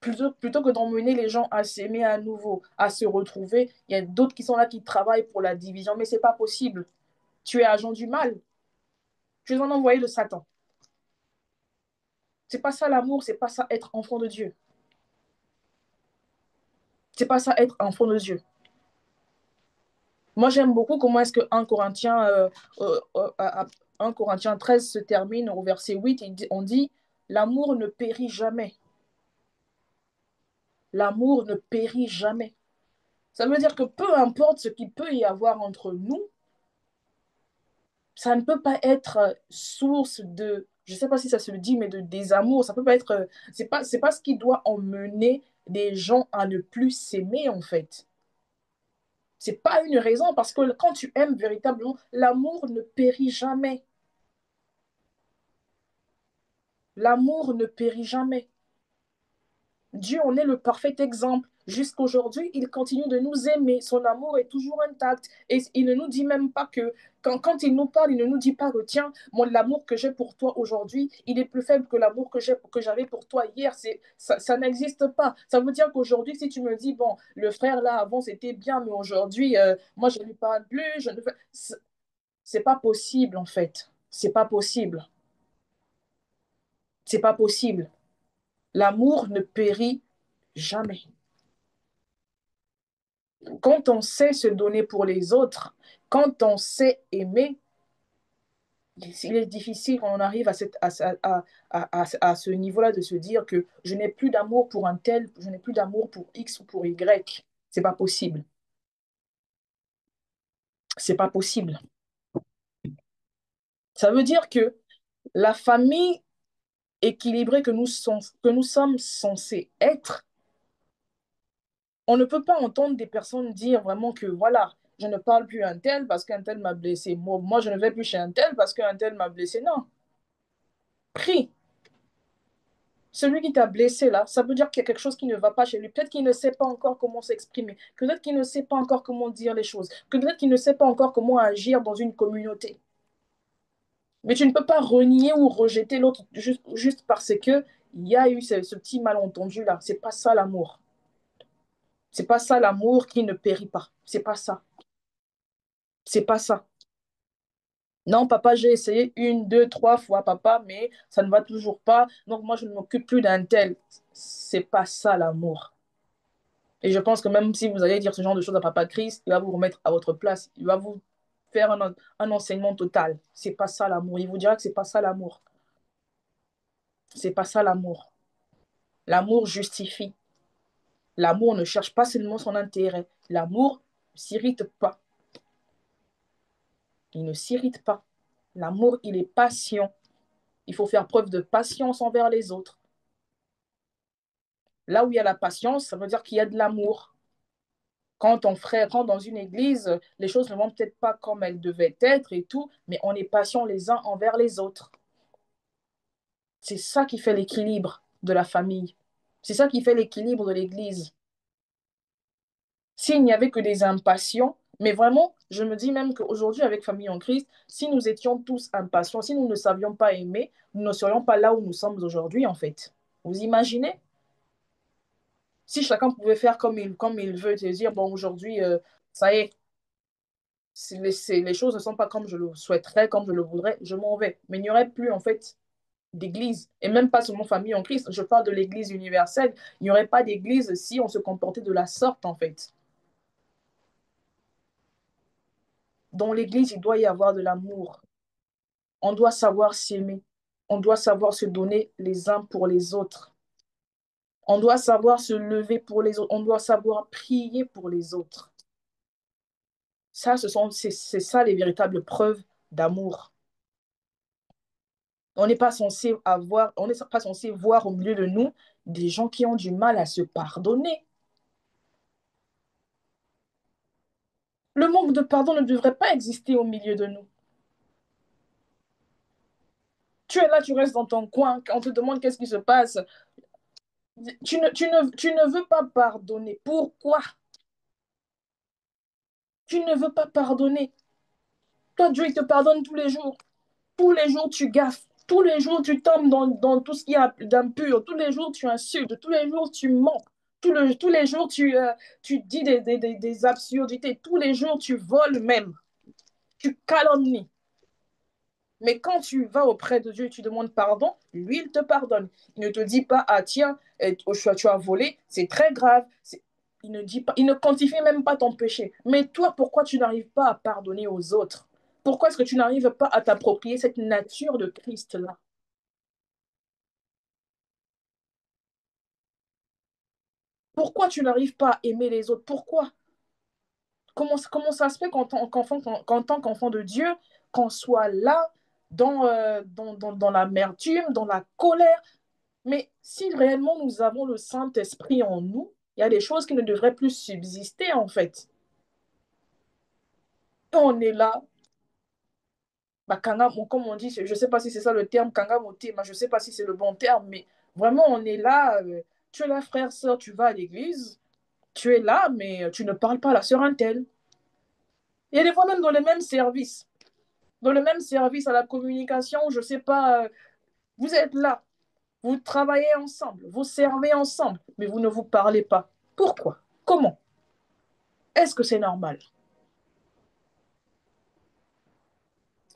Plutôt que d'emmener les gens à s'aimer à nouveau, à se retrouver, il y a d'autres qui sont là qui travaillent pour la division, mais c'est pas possible. Tu es agent du mal, tu es un envoyé de Satan. C'est pas ça l'amour, c'est pas ça être enfant de Dieu. C'est pas ça être enfant de Dieu. Moi, j'aime beaucoup comment est-ce que 1 Corinthiens, 1 Corinthiens 13 se termine au verset 8, on dit, l'amour ne périt jamais. L'amour ne périt jamais. Ça veut dire que peu importe ce qu'il peut y avoir entre nous, ça ne peut pas être source de, je ne sais pas si ça se dit, mais de désamour. Ça peut pas être, c'est pas ce qui doit emmener des gens à ne plus s'aimer, en fait. C'est pas une raison, parce que quand tu aimes véritablement, l'amour ne périt jamais. L'amour ne périt jamais. Dieu en est le parfait exemple. Jusqu'aujourd'hui, il continue de nous aimer. Son amour est toujours intact. Et il ne nous dit même pas que, quand il nous parle, il ne nous dit pas que, tiens, l'amour que j'ai pour toi aujourd'hui, il est plus faible que l'amour que j'avais pour toi hier. Ça n'existe pas. Ça veut dire qu'aujourd'hui, si tu me dis, bon, le frère là, avant, c'était bien, mais aujourd'hui, moi, je ne lui parle plus. C'est pas possible, en fait. C'est pas possible. C'est pas possible. L'amour ne périt jamais. Quand on sait se donner pour les autres, quand on sait aimer, il est difficile quand on arrive à ce niveau-là de se dire que je n'ai plus d'amour pour un tel, je n'ai plus d'amour pour X ou pour Y. C'est pas possible. C'est pas possible. Ça veut dire que la famille équilibrée que nous sommes censés être, on ne peut pas entendre des personnes dire vraiment que voilà, je ne parle plus à un tel parce qu'un tel m'a blessé. Moi, je ne vais plus chez un tel parce qu'un tel m'a blessé. Non. Prie. Celui qui t'a blessé là, ça veut dire qu'il y a quelque chose qui ne va pas chez lui. Peut-être qu'il ne sait pas encore comment s'exprimer. Peut-être qu'il ne sait pas encore comment dire les choses. Peut-être qu'il ne sait pas encore comment agir dans une communauté. Mais tu ne peux pas renier ou rejeter l'autre juste parce que il y a eu ce petit malentendu là. C'est pas ça l'amour. C'est pas ça l'amour qui ne périt pas. C'est pas ça. C'est pas ça. Non, papa, j'ai essayé 1, 2, 3 fois, papa, mais ça ne va toujours pas. Donc, moi, je ne m'occupe plus d'un tel. C'est pas ça l'amour. Et je pense que même si vous allez dire ce genre de choses à papa Christ, il va vous remettre à votre place. Il va vous faire un enseignement total. C'est pas ça l'amour. Il vous dira que c'est pas ça l'amour. C'est pas ça l'amour. L'amour justifie. L'amour ne cherche pas seulement son intérêt. L'amour ne s'irrite pas. Il ne s'irrite pas. L'amour, il est patient. Il faut faire preuve de patience envers les autres. Là où il y a la patience, ça veut dire qu'il y a de l'amour. Quand ton frère rentre dans une église, les choses ne vont peut-être pas comme elles devaient être et tout, mais on est patient les uns envers les autres. C'est ça qui fait l'équilibre de la famille. C'est ça qui fait l'équilibre de l'église. S'il n'y avait que des impatients, mais vraiment, je me dis même qu'aujourd'hui, avec Famille en Christ, si nous étions tous impatients, si nous ne savions pas aimer, nous ne serions pas là où nous sommes aujourd'hui, en fait. Vous imaginez? Si chacun pouvait faire comme il veut, te dire, bon, aujourd'hui, ça y est, les choses ne sont pas comme je le souhaiterais, comme je le voudrais, je m'en vais. Mais il n'y aurait plus, en fait, d'église. Et même pas seulement famille en Christ, je parle de l'église universelle. Il n'y aurait pas d'église si on se comportait de la sorte, en fait. Dans l'église, il doit y avoir de l'amour. On doit savoir s'aimer. On doit savoir se donner les uns pour les autres. On doit savoir se lever pour les autres. On doit savoir prier pour les autres. Ça, c'est ça les véritables preuves d'amour. On n'est pas censé voir au milieu de nous des gens qui ont du mal à se pardonner. Le manque de pardon ne devrait pas exister au milieu de nous. Tu es là, tu restes dans ton coin, on te demande qu'est-ce qui se passe. Tu ne veux pas pardonner. Pourquoi? Tu ne veux pas pardonner. Toi, Dieu, il te pardonne tous les jours. Tous les jours, tu gaffes. Tous les jours, tu tombes dans tout ce qui est d'impur. Tous les jours, tu insultes. Tous les jours, tu mens. Tous les jours, tu dis des absurdités. Tous les jours, tu voles même. Tu calomnies. Mais quand tu vas auprès de Dieu et tu demandes pardon, lui, il te pardonne. Il ne te dit pas, ah tiens, tu as volé, c'est très grave. Il ne dit pas, il ne quantifie même pas ton péché. Mais toi, pourquoi tu n'arrives pas à pardonner aux autres? Pourquoi est-ce que tu n'arrives pas à t'approprier cette nature de Christ-là? Pourquoi tu n'arrives pas à aimer les autres? Pourquoi? Comment ça se fait qu'en tant qu'enfant de Dieu, qu'on soit là dans l'amertume, dans la colère? Mais si réellement nous avons le Saint-Esprit en nous, il y a des choses qui ne devraient plus subsister en fait. Et on est là, bah, comme on dit, je ne sais pas si c'est ça le terme, kangamote, je ne sais pas si c'est le bon terme, mais vraiment on est là, tu es là frère, soeur, tu vas à l'église, tu es là, mais tu ne parles pas à la sœur Intel. Il y a des fois même dans le même service à la communication, je ne sais pas, vous êtes là, vous travaillez ensemble, vous servez ensemble, mais vous ne vous parlez pas. Pourquoi? Comment? Est-ce que c'est normal?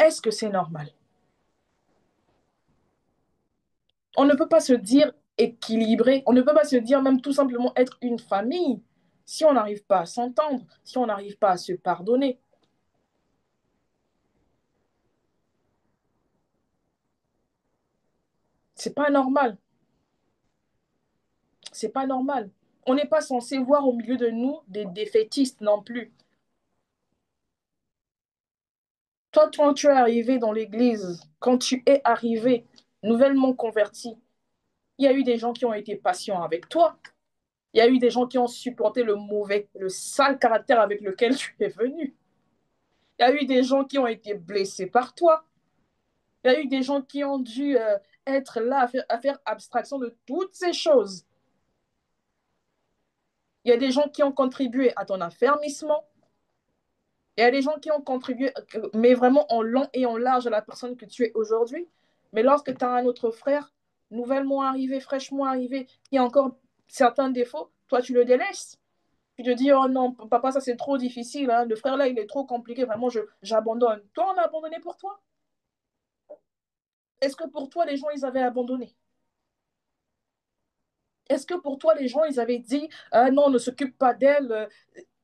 Est-ce que c'est normal? On ne peut pas se dire équilibré, on ne peut pas se dire même tout simplement être une famille si on n'arrive pas à s'entendre, si on n'arrive pas à se pardonner. C'est pas normal. C'est pas normal. On n'est pas censé voir au milieu de nous des défaitistes non plus. Toi, quand tu es arrivé dans l'église, quand tu es arrivé nouvellement converti, il y a eu des gens qui ont été patients avec toi. Il y a eu des gens qui ont supporté le mauvais, le sale caractère avec lequel tu es venu. Il y a eu des gens qui ont été blessés par toi. Il y a eu des gens qui ont dû être là à faire abstraction de toutes ces choses. Il y a des gens qui ont contribué à ton affermissement. Il y a des gens qui ont contribué, mais vraiment en long et en large à la personne que tu es aujourd'hui. Mais lorsque tu as un autre frère, nouvellement arrivé, fraîchement arrivé, qui a encore certains défauts, toi, tu le délaisses. Tu te dis, oh non, papa, ça c'est trop difficile. Hein. Le frère là, il est trop compliqué. Vraiment, j'abandonne. Toi, on a abandonné pour toi. Est-ce que pour toi, les gens, ils avaient abandonné? Est-ce que pour toi, les gens, ils avaient dit, ah non, on ne s'occupe pas d'elle?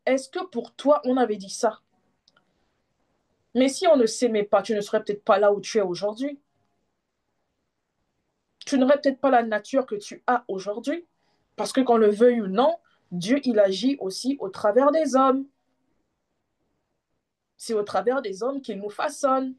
Est-ce que pour toi, on avait dit ça? Mais si on ne s'aimait pas, tu ne serais peut-être pas là où tu es aujourd'hui. Tu n'aurais peut-être pas la nature que tu as aujourd'hui. Parce que qu'on le veuille ou non, Dieu, il agit aussi au travers des hommes. C'est au travers des hommes qu'il nous façonne.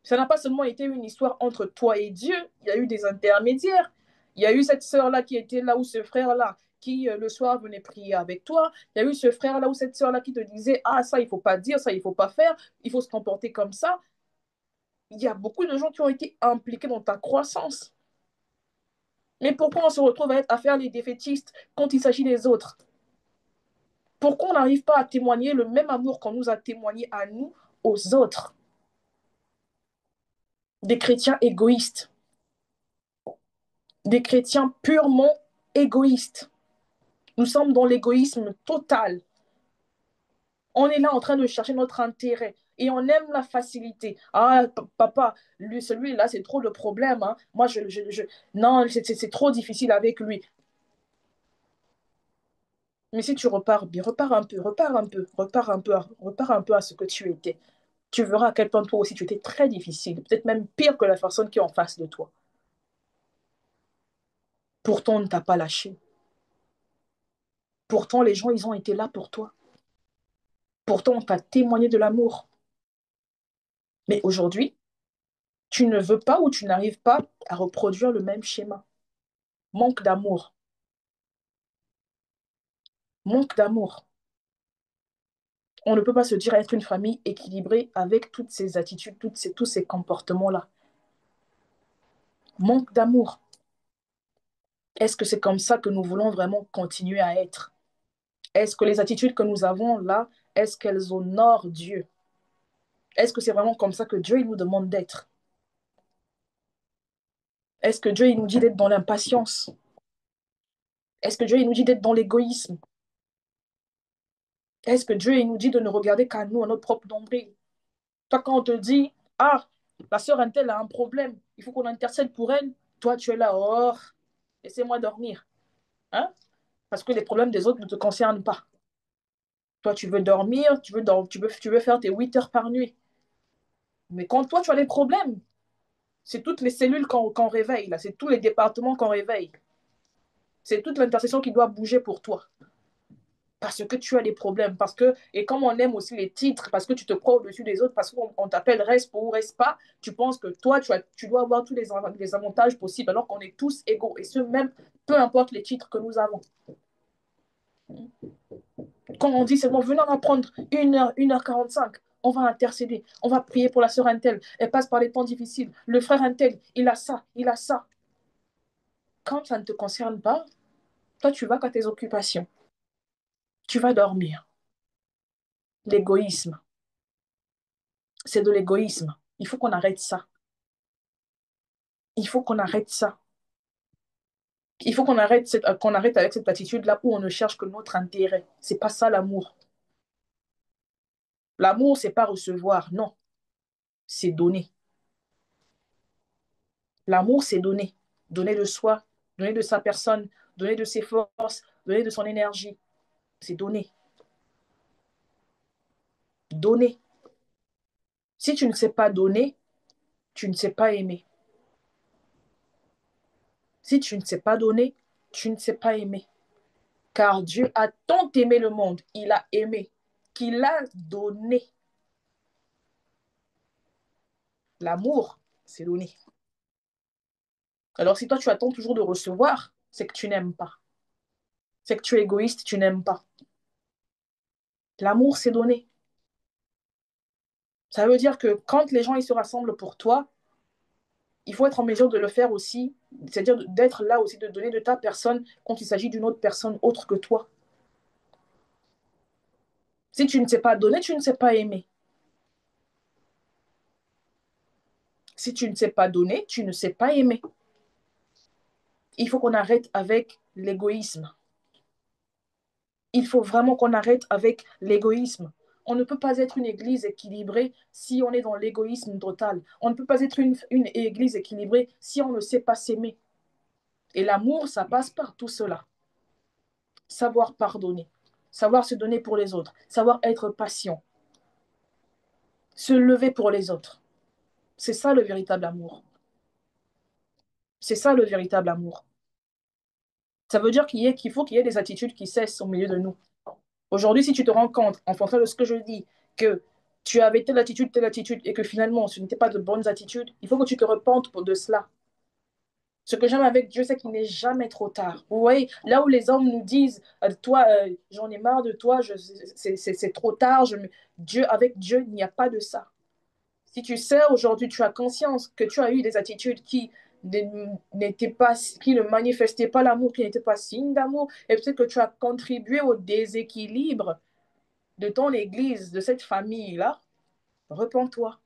Ça n'a pas seulement été une histoire entre toi et Dieu, il y a eu des intermédiaires. Il y a eu cette sœur-là qui était là ou ce frère-là qui le soir venait prier avec toi. Il y a eu ce frère-là ou cette sœur-là qui te disait, ah ça il faut pas dire, ça il faut pas faire, il faut se comporter comme ça. Il y a beaucoup de gens qui ont été impliqués dans ta croissance. Mais pourquoi on se retrouve à faire les défaitistes quand il s'agit des autres? Pourquoi on n'arrive pas à témoigner le même amour qu'on nous a témoigné à nous aux autres? Des chrétiens égoïstes, des chrétiens purement égoïstes. Nous sommes dans l'égoïsme total. On est là en train de chercher notre intérêt et on aime la facilité. Ah, papa, lui, celui-là, c'est trop de problèmes. Hein. Moi, non, c'est trop difficile avec lui. Mais si tu repars bien, repars un peu, repars un peu, repars un peu, repars un peu à ce que tu étais. Tu verras à quel point toi aussi tu étais très difficile, peut-être même pire que la personne qui est en face de toi. Pourtant, on ne t'a pas lâché. Pourtant, les gens, ils ont été là pour toi. Pourtant, on t'a témoigné de l'amour. Mais aujourd'hui, tu ne veux pas ou tu n'arrives pas à reproduire le même schéma. Manque d'amour. Manque d'amour. On ne peut pas se dire être une famille équilibrée avec toutes ces attitudes, tous ces comportements-là. Manque d'amour. Est-ce que c'est comme ça que nous voulons vraiment continuer à être? Est-ce que les attitudes que nous avons là, est-ce qu'elles honorent Dieu? Est-ce que c'est vraiment comme ça que Dieu il nous demande d'être? Est-ce que Dieu il nous dit d'être dans l'impatience? Est-ce que Dieu il nous dit d'être dans l'égoïsme? Est-ce que Dieu il nous dit de ne regarder qu'à nous, à notre propre nombril? Toi, quand on te dit, ah, la sœur Intel a un problème, il faut qu'on intercède pour elle, toi, tu es là, oh, laissez-moi dormir. Hein? Parce que les problèmes des autres ne te concernent pas. Toi, tu veux dormir, tu veux faire tes 8 heures par nuit. Mais quand toi, tu as des problèmes, c'est toutes les cellules qu'on réveille, là. C'est tous les départements qu'on réveille. C'est toute l'intercession qui doit bouger pour toi. Parce que tu as des problèmes. Et comme on aime aussi les titres, parce que tu te crois au-dessus des autres, parce qu'on t'appelle reste ou reste pas, tu penses que toi, tu dois avoir tous les avantages possibles, alors qu'on est tous égaux. Et ce, même, peu importe les titres que nous avons. Quand on dit c'est bon, venez en apprendre 1h45, on va intercéder, on va prier pour la sœur Intel, elle passe par des temps difficiles, le frère Intel, il a ça, il a ça. Quand ça ne te concerne pas, toi tu vas qu'à tes occupations, tu vas dormir. L'égoïsme, c'est de l'égoïsme. Il faut qu'on arrête ça. Il faut qu'on arrête ça. Il faut qu'on arrête avec cette attitude-là où on ne cherche que notre intérêt. C'est pas ça l'amour. L'amour, c'est pas recevoir, non, c'est donner. L'amour, c'est donner. Donner de soi, donner de sa personne, donner de ses forces, donner de son énergie. C'est donner. Donner. Si tu ne sais pas donner, tu ne sais pas aimer. Si tu ne sais pas donner, tu ne sais pas aimer. Car Dieu a tant aimé le monde, il a aimé, qu'il a donné. L'amour, c'est donner. Alors si toi tu attends toujours de recevoir, c'est que tu n'aimes pas. C'est que tu es égoïste, tu n'aimes pas. L'amour, c'est donner. Ça veut dire que quand les gens ils se rassemblent pour toi, il faut être en mesure de le faire aussi, c'est-à-dire d'être là aussi, de donner de ta personne quand il s'agit d'une autre personne autre que toi. Si tu ne sais pas donner, tu ne sais pas aimer. Si tu ne sais pas donner, tu ne sais pas aimer. Il faut qu'on arrête avec l'égoïsme. Il faut vraiment qu'on arrête avec l'égoïsme. On ne peut pas être une église équilibrée si on est dans l'égoïsme total. On ne peut pas être une église équilibrée si on ne sait pas s'aimer. Et l'amour, ça passe par tout cela. Savoir pardonner, savoir se donner pour les autres, savoir être patient, se lever pour les autres. C'est ça le véritable amour. C'est ça le véritable amour. Ça veut dire qu'il faut qu'il y ait des attitudes qui cessent au milieu de nous. Aujourd'hui, si tu te rends compte, en fonction de ce que je dis, que tu avais telle attitude, et que finalement, ce n'était pas de bonnes attitudes, il faut que tu te repentes de cela. Ce que j'aime avec Dieu, c'est qu'il n'est jamais trop tard. Vous voyez, là où les hommes nous disent, toi, j'en ai marre de toi, c'est trop tard, avec Dieu, il n'y a pas de ça. Si tu sais aujourd'hui, tu as conscience que tu as eu des attitudes qui n'étaient pas, qui ne manifestaient pas l'amour, qui n'étaient pas signe d'amour, et peut-être que tu as contribué au déséquilibre de ton église, de cette famille-là, repens-toi.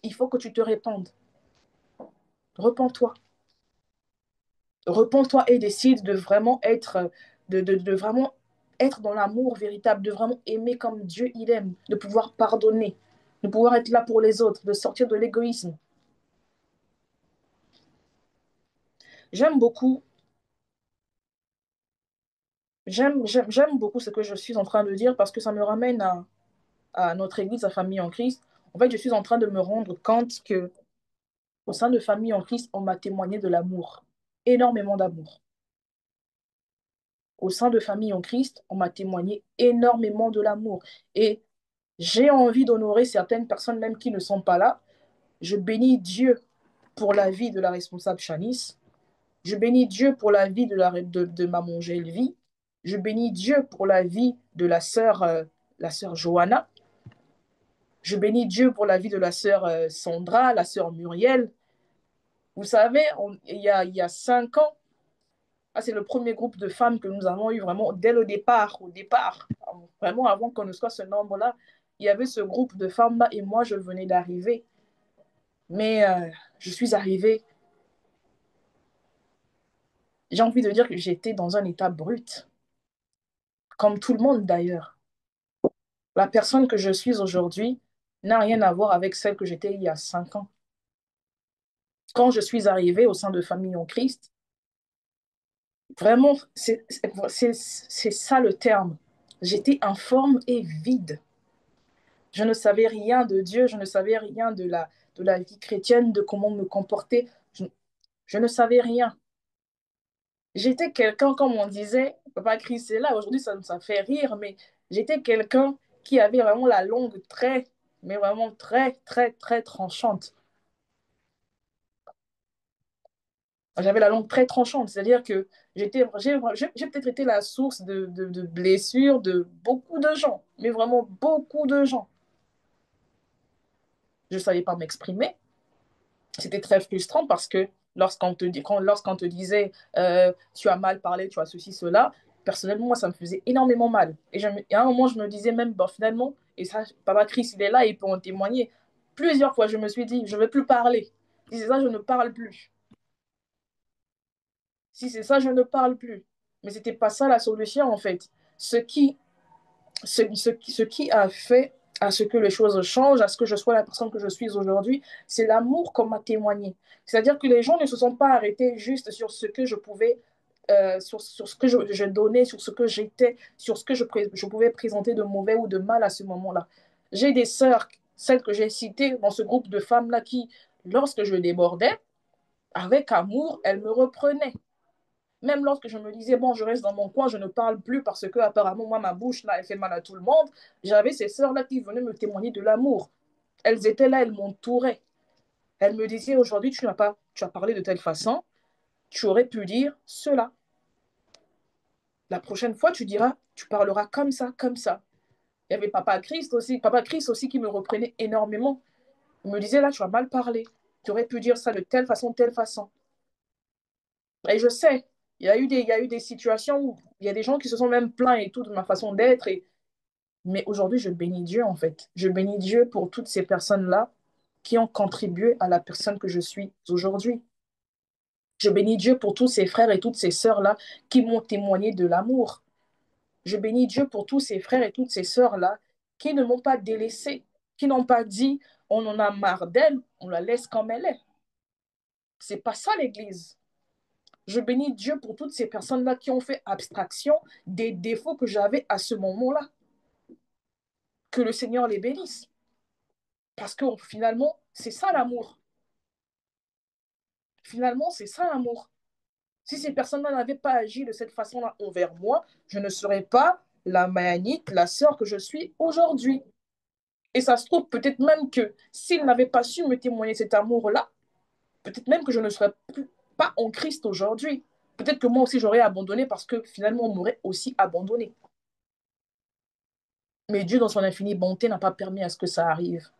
Il faut que tu te répandes. Repens-toi. Repens-toi et décide de vraiment être, de vraiment être dans l'amour véritable, de vraiment aimer comme Dieu il aime, de pouvoir pardonner, de pouvoir être là pour les autres, de sortir de l'égoïsme. J'aime beaucoup, j'aime beaucoup ce que je suis en train de dire parce que ça me ramène à notre église, à Famille en Christ. En fait, je suis en train de me rendre compte que au sein de Famille en Christ, on m'a témoigné de l'amour, énormément d'amour. Au sein de Famille en Christ, on m'a témoigné énormément de l'amour. Et j'ai envie d'honorer certaines personnes même qui ne sont pas là. Je bénis Dieu pour la vie de la responsable Chanice. Je bénis Dieu pour la vie de maman Gelvie. Je bénis Dieu pour la vie de la sœur la sœur Johanna. Je bénis Dieu pour la vie de la sœur Sandra, la sœur Muriel. Vous savez, il y a 5 ans, c'est le premier groupe de femmes que nous avons eu vraiment dès le départ, vraiment avant qu'on ne soit ce nombre-là. Il y avait ce groupe de femmes-là et moi, je venais d'arriver. Mais je suis arrivée, j'ai envie de dire que j'étais dans un état brut, comme tout le monde d'ailleurs. La personne que je suis aujourd'hui n'a rien à voir avec celle que j'étais il y a 5 ans. Quand je suis arrivée au sein de Famille en Christ, vraiment, c'est ça le terme. J'étais informe et vide. Je ne savais rien de Dieu, je ne savais rien de la vie chrétienne, de comment me comporter. Je ne savais rien. J'étais quelqu'un, comme on disait, Papa Christ est là, aujourd'hui ça fait rire, mais j'étais quelqu'un qui avait vraiment la langue très, mais vraiment très, très, très tranchante. J'avais la langue très tranchante, c'est-à-dire que j'ai peut-être été la source de blessures de beaucoup de gens, mais vraiment beaucoup de gens. Je ne savais pas m'exprimer. C'était très frustrant parce que lorsqu'on te disait tu as mal parlé, tu as ceci, cela, personnellement, moi, ça me faisait énormément mal. Et à un moment, je me disais même, bon, finalement, et ça, Papa Chris, il est là, il peut en témoigner. Plusieurs fois, je me suis dit, je ne vais plus parler. Si c'est ça, je ne parle plus. Si c'est ça, je ne parle plus. Mais ce n'était pas ça la solution, en fait. Ce qui, ce qui a fait à ce que les choses changent, à ce que je sois la personne que je suis aujourd'hui, c'est l'amour qu'on m'a témoigné. C'est-à-dire que les gens ne se sont pas arrêtés juste sur ce que je pouvais, sur ce que je donnais, sur ce que j'étais, sur ce que je pouvais présenter de mauvais ou de mal à ce moment-là. J'ai des sœurs, celles que j'ai citées dans ce groupe de femmes-là, qui, lorsque je débordais, avec amour, elles me reprenaient. Même lorsque je me disais, bon, je reste dans mon coin, je ne parle plus parce que, apparemment, moi, ma bouche, là, elle fait mal à tout le monde, j'avais ces sœurs-là qui venaient me témoigner de l'amour. Elles étaient là, elles m'entouraient. Elles me disaient, aujourd'hui, tu as parlé de telle façon, tu aurais pu dire cela. La prochaine fois, tu parleras comme ça, comme ça. Il y avait Papa Christ aussi qui me reprenait énormément. Il me disait, là, tu as mal parlé. Tu aurais pu dire ça de telle façon, telle façon. Et je sais, il y a eu des situations où il y a des gens qui se sont même plaints et tout de ma façon d'être. Mais aujourd'hui, je bénis Dieu, en fait. Je bénis Dieu pour toutes ces personnes-là qui ont contribué à la personne que je suis aujourd'hui. Je bénis Dieu pour tous ces frères et toutes ces sœurs-là qui m'ont témoigné de l'amour. Je bénis Dieu pour tous ces frères et toutes ces sœurs-là qui ne m'ont pas délaissé, qui n'ont pas dit on en a marre d'elle, on la laisse comme elle est. C'est pas ça l'Église. Je bénis Dieu pour toutes ces personnes-là qui ont fait abstraction des défauts que j'avais à ce moment-là. Que le Seigneur les bénisse. Parce que finalement, c'est ça l'amour. Finalement, c'est ça l'amour. Si ces personnes-là n'avaient pas agi de cette façon-là envers moi, je ne serais pas la Mayanite, la sœur que je suis aujourd'hui. Et ça se trouve peut-être même que s'ils n'avaient pas su me témoigner cet amour-là, peut-être même que je ne serais pas en Christ aujourd'hui. Peut-être que moi aussi j'aurais abandonné parce que finalement on m'aurait aussi abandonné. Mais Dieu, dans son infinie bonté, n'a pas permis à ce que ça arrive.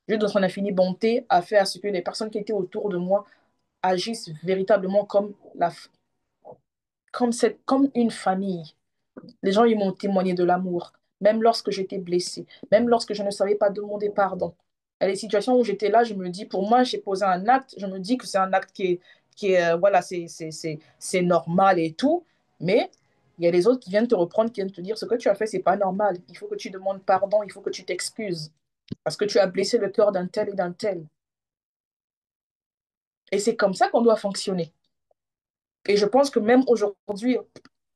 Dieu, dans son infinie bonté, a fait à ce que les personnes qui étaient autour de moi agissent véritablement comme une famille. Les gens, ils m'ont témoigné de l'amour, même lorsque j'étais blessée, même lorsque je ne savais pas demander pardon. Il y a des situations où j'étais là, je me dis, pour moi, j'ai posé un acte, je me dis que c'est un acte voilà, c'est normal et tout, mais il y a les autres qui viennent te reprendre, qui viennent te dire, ce que tu as fait, c'est pas normal. Il faut que tu demandes pardon, il faut que tu t'excuses, parce que tu as blessé le cœur d'un tel et d'un tel. Et c'est comme ça qu'on doit fonctionner. Et je pense que même aujourd'hui,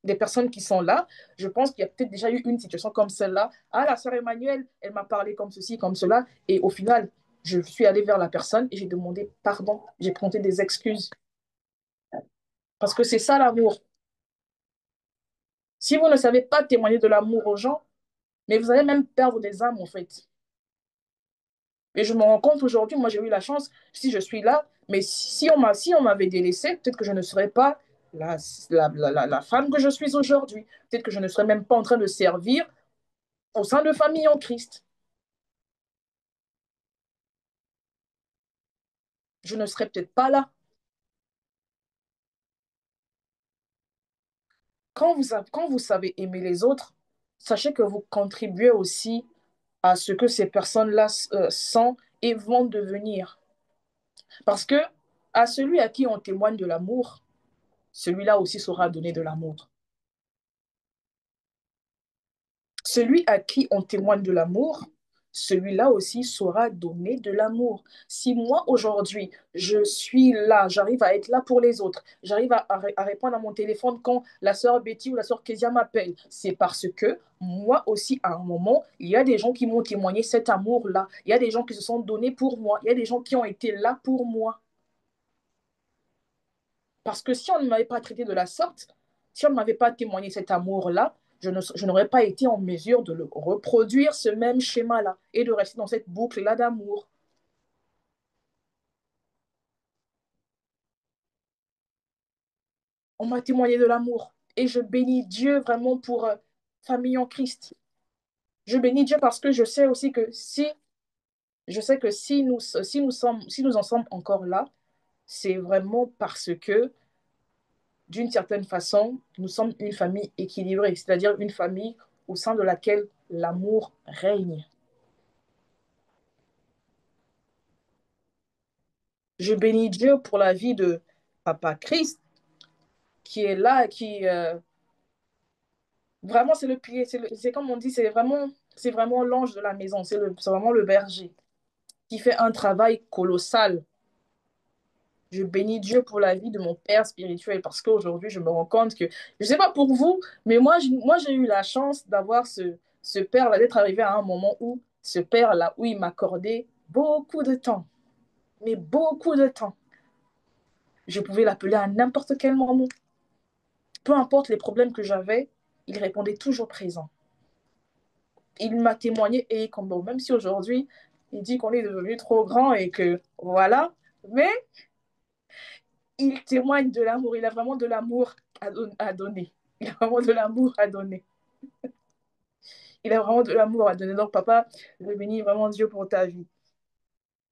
des personnes qui sont là, je pense qu'il y a peut-être déjà eu une situation comme celle-là. Ah, la sœur Emmanuelle, elle m'a parlé comme ceci, comme cela. Et au final, je suis allée vers la personne et j'ai demandé pardon. J'ai présenté des excuses. Parce que c'est ça l'amour. Si vous ne savez pas témoigner de l'amour aux gens, mais vous allez même perdre des âmes, en fait. Et je me rends compte aujourd'hui, moi j'ai eu la chance, si je suis là, mais si on m'avait délaissé, peut-être que je ne serais pas la femme que je suis aujourd'hui. Peut-être que je ne serais même pas en train de servir au sein de familles en Christ, je ne serais peut-être pas là. Quand vous savez aimer les autres, sachez que vous contribuez aussi à ce que ces personnes-là sont et vont devenir. Parce que à celui à qui on témoigne de l'amour, celui-là aussi saura donner de l'amour. Celui à qui on témoigne de l'amour, celui-là aussi saura donner de l'amour. Si moi, aujourd'hui, je suis là, j'arrive à être là pour les autres, j'arrive à répondre à mon téléphone quand la sœur Betty ou la sœur Kezia m'appelle, c'est parce que moi aussi, à un moment, il y a des gens qui m'ont témoigné cet amour-là. Il y a des gens qui se sont donnés pour moi. Il y a des gens qui ont été là pour moi. Parce que si on ne m'avait pas traité de la sorte, si on ne m'avait pas témoigné cet amour-là, je n'aurais pas été en mesure de le reproduire, ce même schéma-là, et de rester dans cette boucle-là d'amour. On m'a témoigné de l'amour. Et je bénis Dieu vraiment pour Famille en Christ. Je bénis Dieu parce que je sais aussi que si nous en sommes encore là, c'est vraiment parce que d'une certaine façon, nous sommes une famille équilibrée, c'est-à-dire une famille au sein de laquelle l'amour règne. Je bénis Dieu pour la vie de Papa Christ, qui est là, vraiment, c'est le pilier, c'est comme on dit, c'est vraiment l'ange de la maison, c'est vraiment le berger, qui fait un travail colossal. Je bénis Dieu pour la vie de mon père spirituel parce qu'aujourd'hui, je me rends compte que, je ne sais pas pour vous, mais moi j'ai eu la chance d'avoir ce père-là, d'être arrivé à un moment où ce père-là, où il m'accordait beaucoup de temps, mais beaucoup de temps. Je pouvais l'appeler à n'importe quel moment. Peu importe les problèmes que j'avais, il répondait toujours présent. Il m'a témoigné et comme bon, même si aujourd'hui, il dit qu'on est devenu trop grand et que voilà, mais il témoigne de l'amour. Il a vraiment de l'amour à donner. Il a vraiment de l'amour à donner. Il a vraiment de l'amour à donner. Donc, papa, je bénis vraiment Dieu pour ta vie.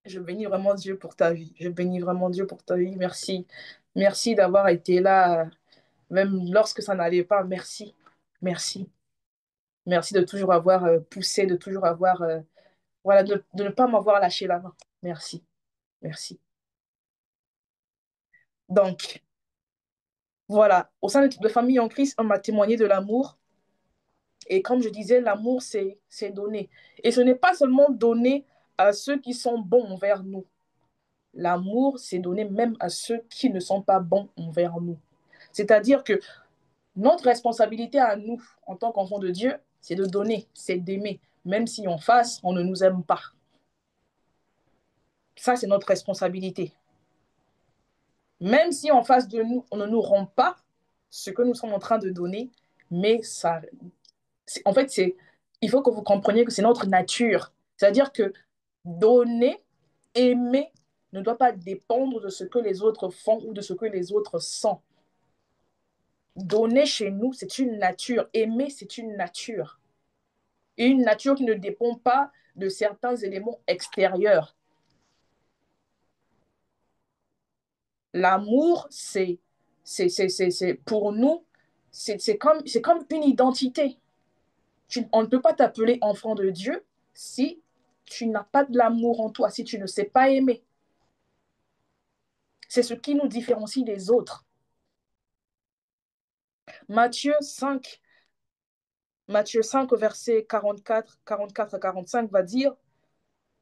Je bénis vraiment Dieu pour ta vie. Je bénis vraiment Dieu pour ta vie. Merci. Merci d'avoir été là, même lorsque ça n'allait pas. Merci. Merci. Merci de toujours avoir poussé, de toujours avoir, voilà, de ne pas m'avoir lâché la main. Merci. Merci. Donc, voilà. Au sein de famille en Christ, on m'a témoigné de l'amour. Et comme je disais, l'amour, c'est donner. Et ce n'est pas seulement donner à ceux qui sont bons envers nous. L'amour, c'est donner même à ceux qui ne sont pas bons envers nous. C'est-à-dire que notre responsabilité à nous, en tant qu'enfants de Dieu, c'est de donner, c'est d'aimer, même si en face, on ne nous aime pas. Ça, c'est notre responsabilité. Même si en face de nous, on ne nous rend pas ce que nous sommes en train de donner, mais ça, en fait, il faut que vous compreniez que c'est notre nature. C'est-à-dire que donner, aimer, ne doit pas dépendre de ce que les autres font ou de ce que les autres sont. Donner chez nous, c'est une nature. Aimer, c'est une nature. Et une nature qui ne dépend pas de certains éléments extérieurs. L'amour, pour nous, c'est comme une identité. On ne peut pas t'appeler enfant de Dieu si tu n'as pas de l'amour en toi, si tu ne sais pas aimer. C'est ce qui nous différencie des autres. Matthieu 5, Matthieu 5 verset 44 à 45 va dire,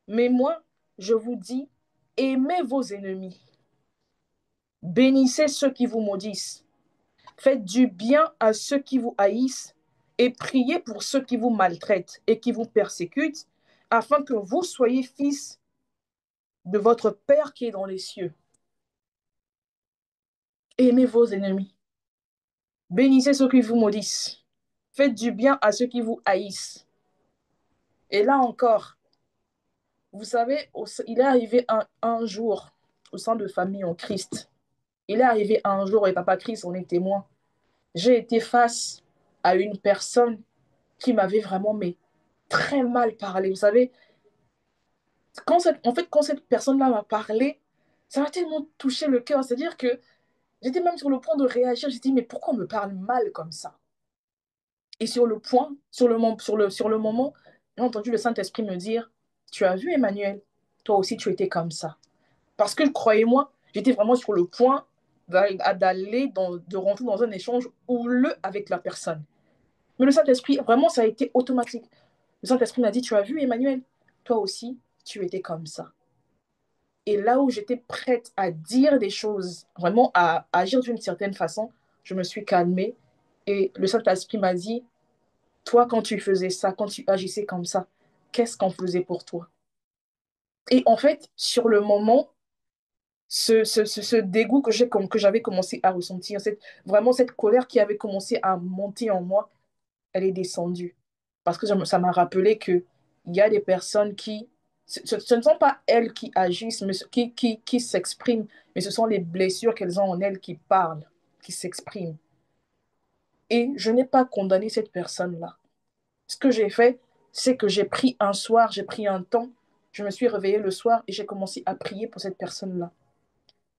mais moi, je vous dis, aimez vos ennemis, bénissez ceux qui vous maudissent, faites du bien à ceux qui vous haïssent et priez pour ceux qui vous maltraitent et qui vous persécutent, afin que vous soyez fils de votre Père qui est dans les cieux. Aimez vos ennemis. Bénissez ceux qui vous maudissent. Faites du bien à ceux qui vous haïssent. Et là encore, vous savez, il est arrivé un jour au sein de famille en Christ. Il est arrivé un jour, et Papa Christ en est témoin. J'ai été face à une personne qui m'avait vraiment très mal parlé. Vous savez, quand cette personne-là m'a parlé, ça m'a tellement touché le cœur. C'est-à-dire que j'étais même sur le point de réagir. J'ai dit, mais pourquoi on me parle mal comme ça? Et sur le point, sur le moment, j'ai entendu le Saint-Esprit me dire, tu as vu Emmanuel, toi aussi tu étais comme ça. Parce que croyez-moi, j'étais vraiment sur le point de rentrer dans un échange houleux avec la personne. Mais le Saint-Esprit, vraiment, ça a été automatique. Le Saint-Esprit m'a dit, tu as vu Emmanuel, toi aussi tu étais comme ça. Et là où j'étais prête à dire des choses, vraiment à agir d'une certaine façon, je me suis calmée et le Saint-Esprit m'a dit, toi, quand tu faisais ça, quand tu agissais comme ça, qu'est-ce qu'on faisait pour toi? Et en fait, sur le moment, ce dégoût que j'avais commencé à ressentir, vraiment cette colère qui avait commencé à monter en moi, elle est descendue. Parce que ça m'a rappelé qu'il y a des personnes qui, ce ne sont pas elles qui agissent, mais qui s'expriment, mais ce sont les blessures qu'elles ont en elles qui parlent, qui s'expriment. Et je n'ai pas condamné cette personne-là. Ce que j'ai fait, c'est que j'ai pris un soir, j'ai pris un temps, je me suis réveillée le soir et j'ai commencé à prier pour cette personne-là.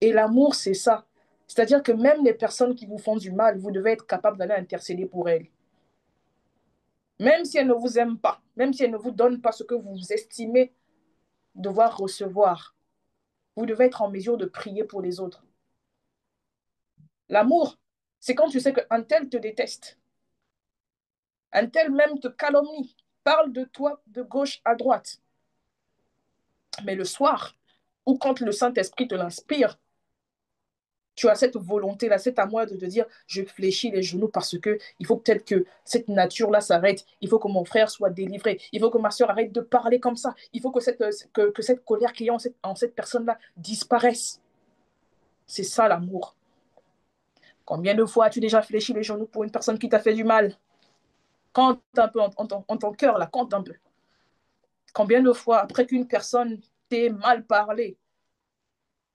Et l'amour, c'est ça. C'est-à-dire que même les personnes qui vous font du mal, vous devez être capable d'aller intercéder pour elles. Même si elles ne vous aiment pas, même si elles ne vous donnent pas ce que vous estimez devoir recevoir, vous devez être en mesure de prier pour les autres. L'amour, c'est quand tu sais qu'un tel te déteste, un tel même te calomnie, parle de toi de gauche à droite. Mais le soir, ou quand le Saint-Esprit te l'inspire, tu as cette volonté-là, cet amour de te dire, je fléchis les genoux parce que il faut peut-être que cette nature-là s'arrête. Il faut que mon frère soit délivré. Il faut que ma soeur arrête de parler comme ça. Il faut que cette colère qu'il y a en cette personne-là disparaisse. C'est ça l'amour. Combien de fois as-tu déjà fléchi les genoux pour une personne qui t'a fait du mal? Compte un peu en ton cœur, là, compte un peu. Combien de fois, après qu'une personne t'ait mal parlé,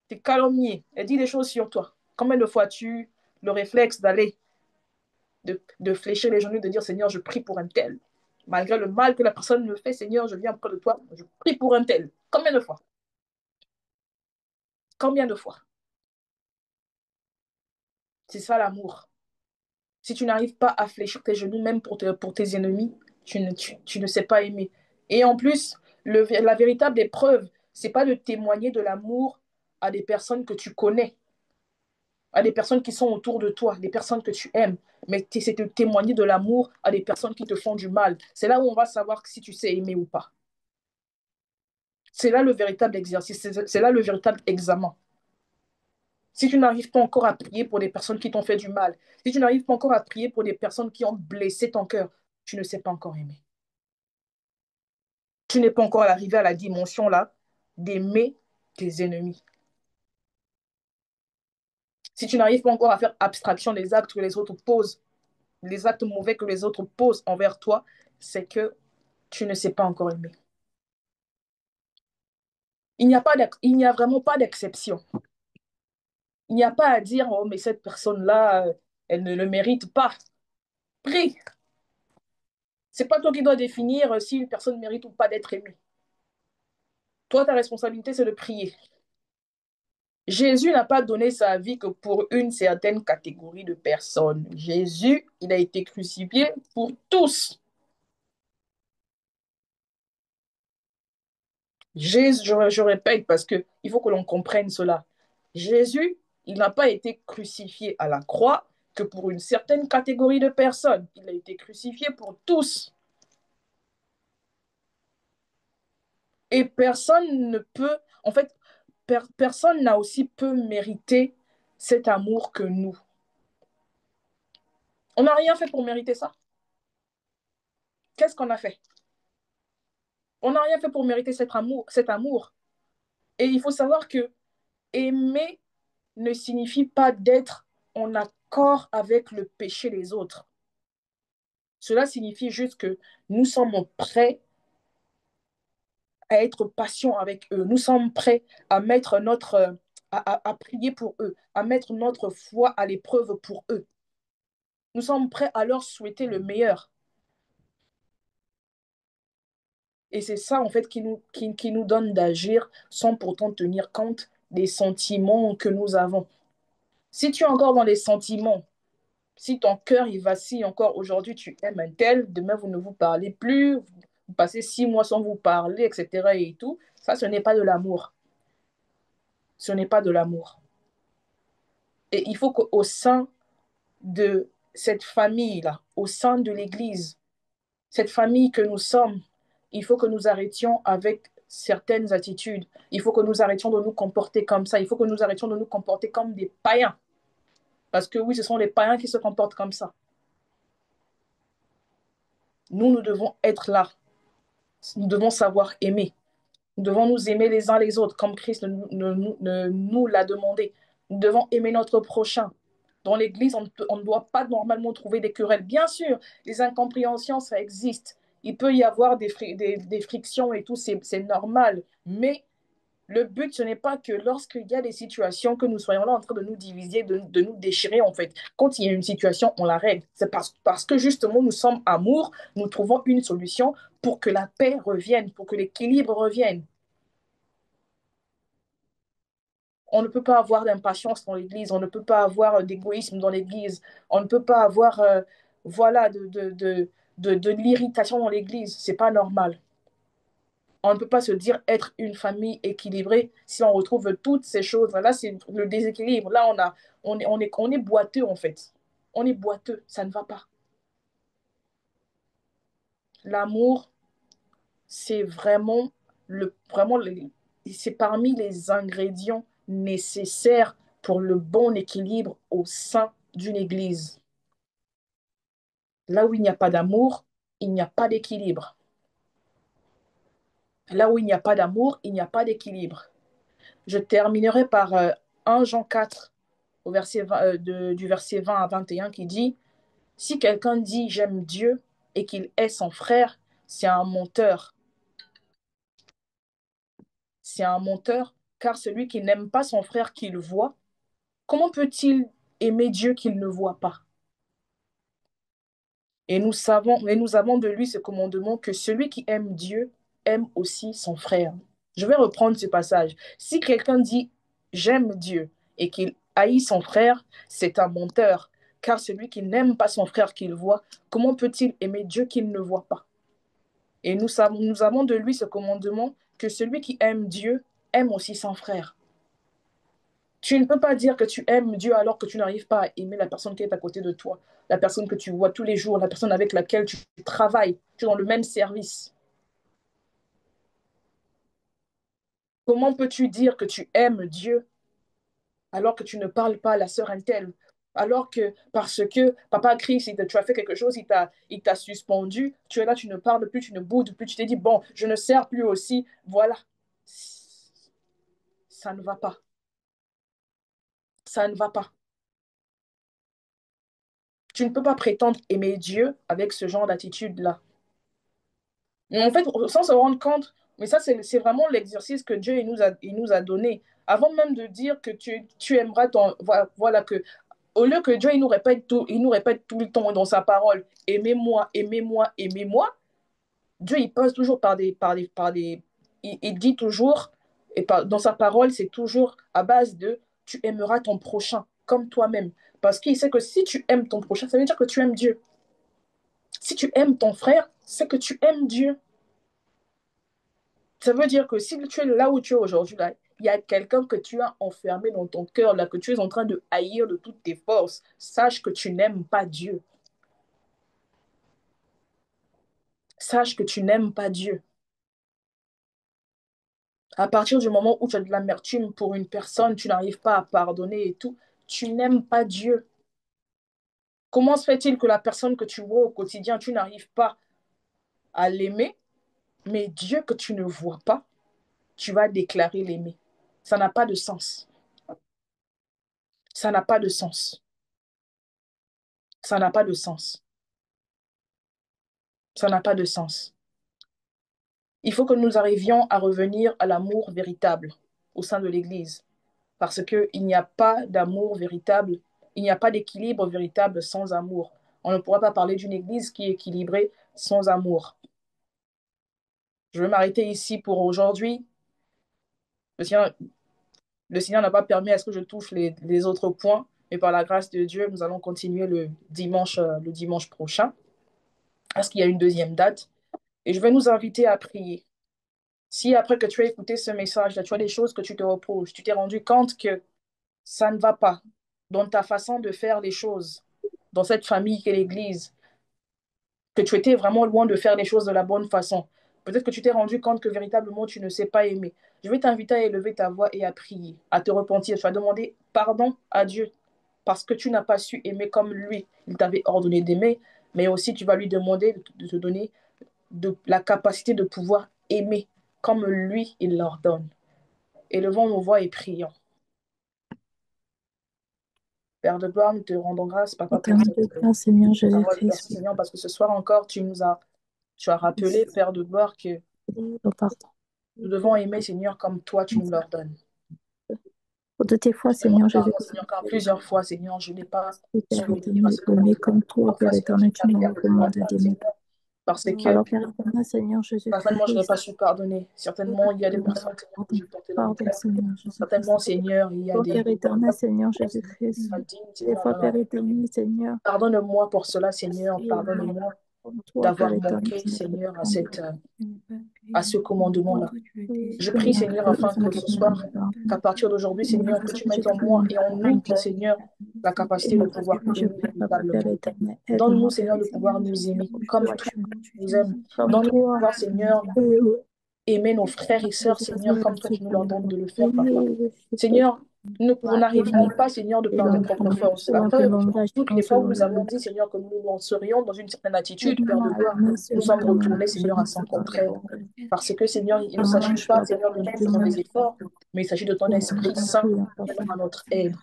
t'ait calomnié, elle dit des choses sur toi, combien de fois as-tu le réflexe de fléchir les genoux, de dire Seigneur, je prie pour un tel. Malgré le mal que la personne me fait, Seigneur, je viens près de toi, je prie pour un tel. Combien de fois? Combien de fois? C'est ça l'amour. Si tu n'arrives pas à fléchir tes genoux, même pour tes ennemis, tu ne sais pas aimer. Et en plus, la véritable épreuve, c'est pas de témoigner de l'amour à des personnes que tu connais, à des personnes qui sont autour de toi, des personnes que tu aimes, mais c'est de témoigner de l'amour à des personnes qui te font du mal. C'est là où on va savoir si tu sais aimer ou pas. C'est là le véritable exercice, c'est là le véritable examen. Si tu n'arrives pas encore à prier pour des personnes qui t'ont fait du mal, si tu n'arrives pas encore à prier pour des personnes qui ont blessé ton cœur, tu ne sais pas encore aimer. Tu n'es pas encore arrivé à la dimension là d'aimer tes ennemis. Si tu n'arrives pas encore à faire abstraction des actes que les autres posent, les actes mauvais que les autres posent envers toi, c'est que tu ne sais pas encore aimer. Il n'y a vraiment pas d'exception. Il n'y a pas à dire, oh, mais cette personne-là, elle ne le mérite pas. Prie. C'est pas toi qui dois définir si une personne mérite ou pas d'être aimée. Toi, ta responsabilité, c'est de prier. Jésus n'a pas donné sa vie que pour une certaine catégorie de personnes. Jésus, il a été crucifié pour tous. Jésus, je répète parce qu'il faut que l'on comprenne cela. Jésus, il n'a pas été crucifié à la croix que pour une certaine catégorie de personnes. Il a été crucifié pour tous. Et personne ne peut, en fait, personne n'a aussi peu mérité cet amour que nous. On n'a rien fait pour mériter ça. Qu'est-ce qu'on a fait? On n'a rien fait pour mériter cet amour, cet amour. Et il faut savoir que aimer ne signifie pas d'être en accord avec le péché des autres. Cela signifie juste que nous sommes prêts à être patients avec eux. Nous sommes prêts à mettre à prier pour eux, à mettre notre foi à l'épreuve pour eux. Nous sommes prêts à leur souhaiter le meilleur. Et c'est ça, en fait, qui nous donne d'agir sans pourtant tenir compte des sentiments que nous avons. Si tu es encore dans les sentiments, si ton cœur il vacille encore aujourd'hui, tu aimes un tel, demain vous ne vous parlez plus, vous passez 6 mois sans vous parler, etc. et tout, ça, ce n'est pas de l'amour. Ce n'est pas de l'amour. Et il faut qu'au sein de cette famille-là, au sein de l'Église, cette famille que nous sommes, il faut que nous arrêtions avec certaines attitudes. Il faut que nous arrêtions de nous comporter comme ça. Il faut que nous arrêtions de nous comporter comme des païens. Parce que oui, ce sont les païens qui se comportent comme ça. Nous devons être là. Nous devons savoir aimer. Nous devons nous aimer les uns les autres, comme Christ nous l'a demandé. Nous devons aimer notre prochain. Dans l'Église, on ne doit pas normalement trouver des querelles. Bien sûr, les incompréhensions, ça existe. Il peut y avoir des frictions et tout, c'est normal. Mais le but, ce n'est pas que lorsqu'il y a des situations, que nous soyons là en train de nous diviser, de nous déchirer, en fait. Quand il y a une situation, on la règle. C'est parce que justement, nous sommes amour, nous trouvons une solution pour que la paix revienne, pour que l'équilibre revienne. On ne peut pas avoir d'impatience dans l'Église, on ne peut pas avoir d'égoïsme dans l'Église, on ne peut pas avoir voilà, de l'irritation dans l'Église. C'est pas normal. On ne peut pas se dire être une famille équilibrée si on retrouve toutes ces choses. Là, c'est le déséquilibre. Là, on est boiteux, en fait. On est boiteux. Ça ne va pas. L'amour, c'est c'est parmi les ingrédients nécessaires pour le bon équilibre au sein d'une église. Là où il n'y a pas d'amour, il n'y a pas d'équilibre. Là où il n'y a pas d'amour, il n'y a pas d'équilibre. Je terminerai par 1 Jean 4, du verset 20 à 21, qui dit, si quelqu'un dit j'aime Dieu et qu'il est son frère, c'est un menteur. C'est un menteur, car celui qui n'aime pas son frère qu'il voit, comment peut-il aimer Dieu qu'il ne voit pas? Et nous avons de lui ce commandement que celui qui aime Dieu aime aussi son frère. Je vais reprendre ce passage. Si quelqu'un dit j'aime Dieu et qu'il haït son frère, c'est un menteur. Car celui qui n'aime pas son frère qu'il voit, comment peut-il aimer Dieu qu'il ne voit pas? Et nous avons de lui ce commandement que celui qui aime Dieu aime aussi son frère. Tu ne peux pas dire que tu aimes Dieu alors que tu n'arrives pas à aimer la personne qui est à côté de toi, la personne que tu vois tous les jours, la personne avec laquelle tu travailles, tu es dans le même service. Comment peux-tu dire que tu aimes Dieu alors que tu ne parles pas à la sœur Intel? Alors que parce que Papa Christ, tu as fait quelque chose, il t'a suspendu, tu es là, tu ne parles plus, tu ne boudes plus, tu t'es dit, bon, je ne sers plus aussi, voilà. Ça ne va pas. Ça ne va pas. Tu ne peux pas prétendre aimer Dieu avec ce genre d'attitude-là. En fait, sans se rendre compte, mais ça, c'est vraiment l'exercice que Dieu il nous a donné. Avant même de dire que tu aimeras ton. Voilà, que au lieu que Dieu il nous répète tout le temps dans sa parole, aimez-moi, aimez-moi, aimez-moi, Dieu il passe toujours il dit toujours, dans sa parole, c'est toujours à base de tu aimeras ton prochain comme toi-même. Parce qu'il sait que si tu aimes ton prochain, ça veut dire que tu aimes Dieu. Si tu aimes ton frère, c'est que tu aimes Dieu. Ça veut dire que si tu es là où tu es aujourd'hui, là, il y a quelqu'un que tu as enfermé dans ton cœur, là, que tu es en train de haïr de toutes tes forces. Sache que tu n'aimes pas Dieu. Sache que tu n'aimes pas Dieu. À partir du moment où tu as de l'amertume pour une personne, tu n'arrives pas à pardonner et tout, tu n'aimes pas Dieu. Comment se fait-il que la personne que tu vois au quotidien, tu n'arrives pas à l'aimer, mais Dieu que tu ne vois pas, tu vas déclarer l'aimer? Ça n'a pas de sens. Ça n'a pas de sens. Ça n'a pas de sens. Ça n'a pas de sens. Il faut que nous arrivions à revenir à l'amour véritable au sein de l'Église, parce qu'il n'y a pas d'amour véritable, il n'y a pas d'équilibre véritable sans amour. On ne pourra pas parler d'une Église qui est équilibrée sans amour. Je vais m'arrêter ici pour aujourd'hui. Le Seigneur, le Seigneur n'a pas permis à ce que je touche les autres points, mais par la grâce de Dieu, nous allons continuer le dimanche prochain, parce qu'il y a une deuxième date. Et je vais nous inviter à prier. Si après que tu as écouté ce message, tu as des choses que tu te reproches, tu t'es rendu compte que ça ne va pas dans ta façon de faire les choses, dans cette famille qu'est l'Église, que tu étais vraiment loin de faire les choses de la bonne façon. Peut-être que tu t'es rendu compte que véritablement tu ne sais pas aimer. Je vais t'inviter à élever ta voix et à prier, à te repentir. Tu vas demander pardon à Dieu parce que tu n'as pas su aimer comme lui. Il t'avait ordonné d'aimer, mais aussi tu vas lui demander de te donner la capacité de pouvoir aimer comme lui, il l'ordonne. Élevons nos voix et prions. Père de gloire, nous te rendons grâce, Papa, pour Éternel de cette grâce, Seigneur parole. Merci, Jésus-Christ, Seigneur, parce que ce soir encore, tu as rappelé, Père de gloire, que au pardon. nous devons aimer, Seigneur, comme toi, tu nous l'ordonnes. Pour de tes fois, Pardon, Seigneur Jésus-Christ, Seigneur, car plusieurs fois, Seigneur, je n'ai pas Père su aimer éternel, parce que aimer comme toi, parfois, Père Seigneur, je éternel, tu n'arrive nous pas à recommandes d'aimer. Seigneur, parce que Alors, Père éternel, Seigneur certainement, je n'ai Jésus-Christ, pas su pardonner. Certainement, il y a des personnes, Seigneur, que j'ai portées dans mon pardon, cœur. Seigneur Jésus-Christ. Certainement, Seigneur, il y a Oh, des Père éternel, Seigneur Jésus-Christ, indignes, des Seigneur, fois, dans Père leur... éternel, Seigneur, Pardonne-moi pour cela, Seigneur. et Pardonne-moi comme toi, Père d'avoir éternel, manqué, Seigneur, Je n'ai pas pu à ce aimer comme commandement-là. toi tu le Je désires. prie, Seigneur, afin que ce soir, qu'à partir d'aujourd'hui, Seigneur, que tu mettes en moi et en nous, Seigneur, la capacité de pouvoir je aimer prie, Papa, Père véritablement. éternel, Donne-nous, aide-moi, Père Seigneur, de éternel, pouvoir nous aimer comme comme toi, toi tu nous aimes. comme Donne-nous de toi, pouvoir, Seigneur, euh, aimer nos frères et sœurs, Jésus-Christ, Seigneur, comme toi ce tu nous qui est l'ordonnes bon. de le faire, Papa. Aimer, je sais Seigneur, nous aimer, n'arriverons pas, Seigneur, de par nos propres forces. selon ton Après, langage, toutes non les fois où selon nous le avons mien. dit, Seigneur, que nous nous lancerions dans une certaine attitude, Père de Aide-moi à gloire, aimer nous selon sommes ton retournés, langage, Seigneur, à non son selon le contraire. langage. Parce que, Seigneur, il ne s'agit Dimanche, pas, Papa, Seigneur, de Père notre éternel, efforts, mais il s'agit de ton nous Esprit Saint prions, qui Papa. est à notre aide.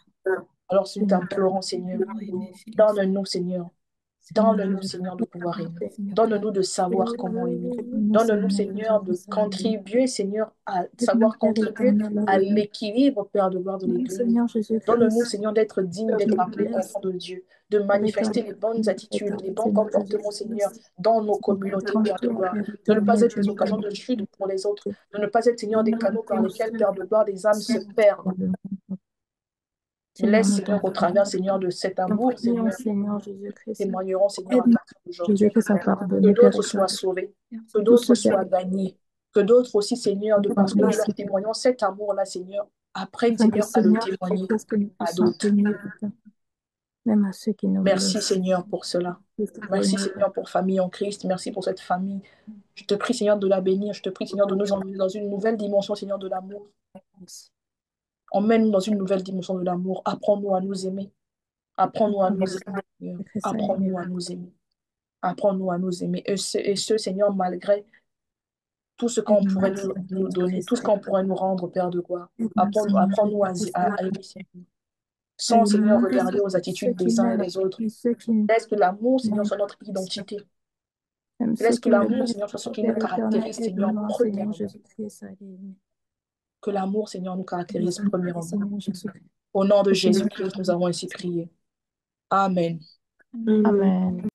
Alors, nous Aide-moi, t'implorons, Seigneur, Pour aimer silencieusement. donne-nous, Seigneur, Seigneur, donne-nous, je Seigneur, de prie, pouvoir aimer. Seigneur, Donne-nous de que savoir comment aimer. Aide-moi, Donne-nous, Seigneur, de Seigneur, savoir de ça aimer. contribuer, Seigneur, à Aide-moi, savoir Père contribuer éternel, à à aimer. l'équilibre, Père de gloire, de Mon l'Église. Seigneur Donne-nous, Jésus-Christ, Seigneur, d'être digne je d'être me appelé laisse. enfant de Dieu, de Père manifester éternel, les bonnes attitudes, les bons Seigneur comportements, Seigneur, Jésus-Christ, dans nos nous communautés, comptons Père de toi, gloire. Père De ne pas éternel, être je des nous occasions de demande. chute pour les autres. De ne pas être, Seigneur, des Seigneur, canaux par lesquels, Père de gloire, des âmes se Seigneur, perdent. Seigneur, Laisse, nous Seigneur, t'en au travers, Seigneur, de cet nous amour, prions, Seigneur, Seigneur Jésus-Christ. témoigneront, Seigneur, à Aide-moi, partir d'aujourd'hui. Jésus-Christ, à Que pardonner, Père d'autres soient éternel. sauvés, que Tout d'autres ce Père soient gagnés, que d'autres aussi, Seigneur, de parce que nous leur éternel, témoignons cet amour-là, Seigneur, apprennent, afin que, Seigneur, à le Seigneur, témoigner parce que nous à puissions d'autres. aimer, Papa, même à ceux qui nous Merci, blessent. Seigneur, pour cela. Merci, Aimer, Seigneur, pour Famille en Christ. Merci pour cette famille. Je te prie, Seigneur, de la bénir. Je te prie, Seigneur, de nous emmener dans une nouvelle dimension, Seigneur, de l'amour. Emmène-nous dans une nouvelle dimension de l'amour. Apprends-nous à nous aimer. Apprends-nous à nous aimer, Seigneur. Apprends-nous à nous aimer. Apprends-nous à nous aimer. Et ce, Seigneur, malgré tout ce qu'on pourrait nous donner, tout ce qu'on pourrait nous rendre, Père de gloire. Apprends-nous à aimer, Seigneur. Sans, Seigneur, regarder aux ceux attitudes qui des uns et m'aiment des autres. et ceux qui Laisse que l'amour, Seigneur, m'aiment, soit notre identité. même ceux Laisse que qui me l'amour, blessent, Seigneur, soit ce qui nous Père éternel, caractérise, Seigneur, aide-moi, Seigneur premièrement. Jésus-Christ, à aimer. Que l'amour, Seigneur, nous caractérise premièrement. Seigneur Jésus-Christ. Au nom de Jésus-Christ, nous avons ainsi prié. Amen. Amen.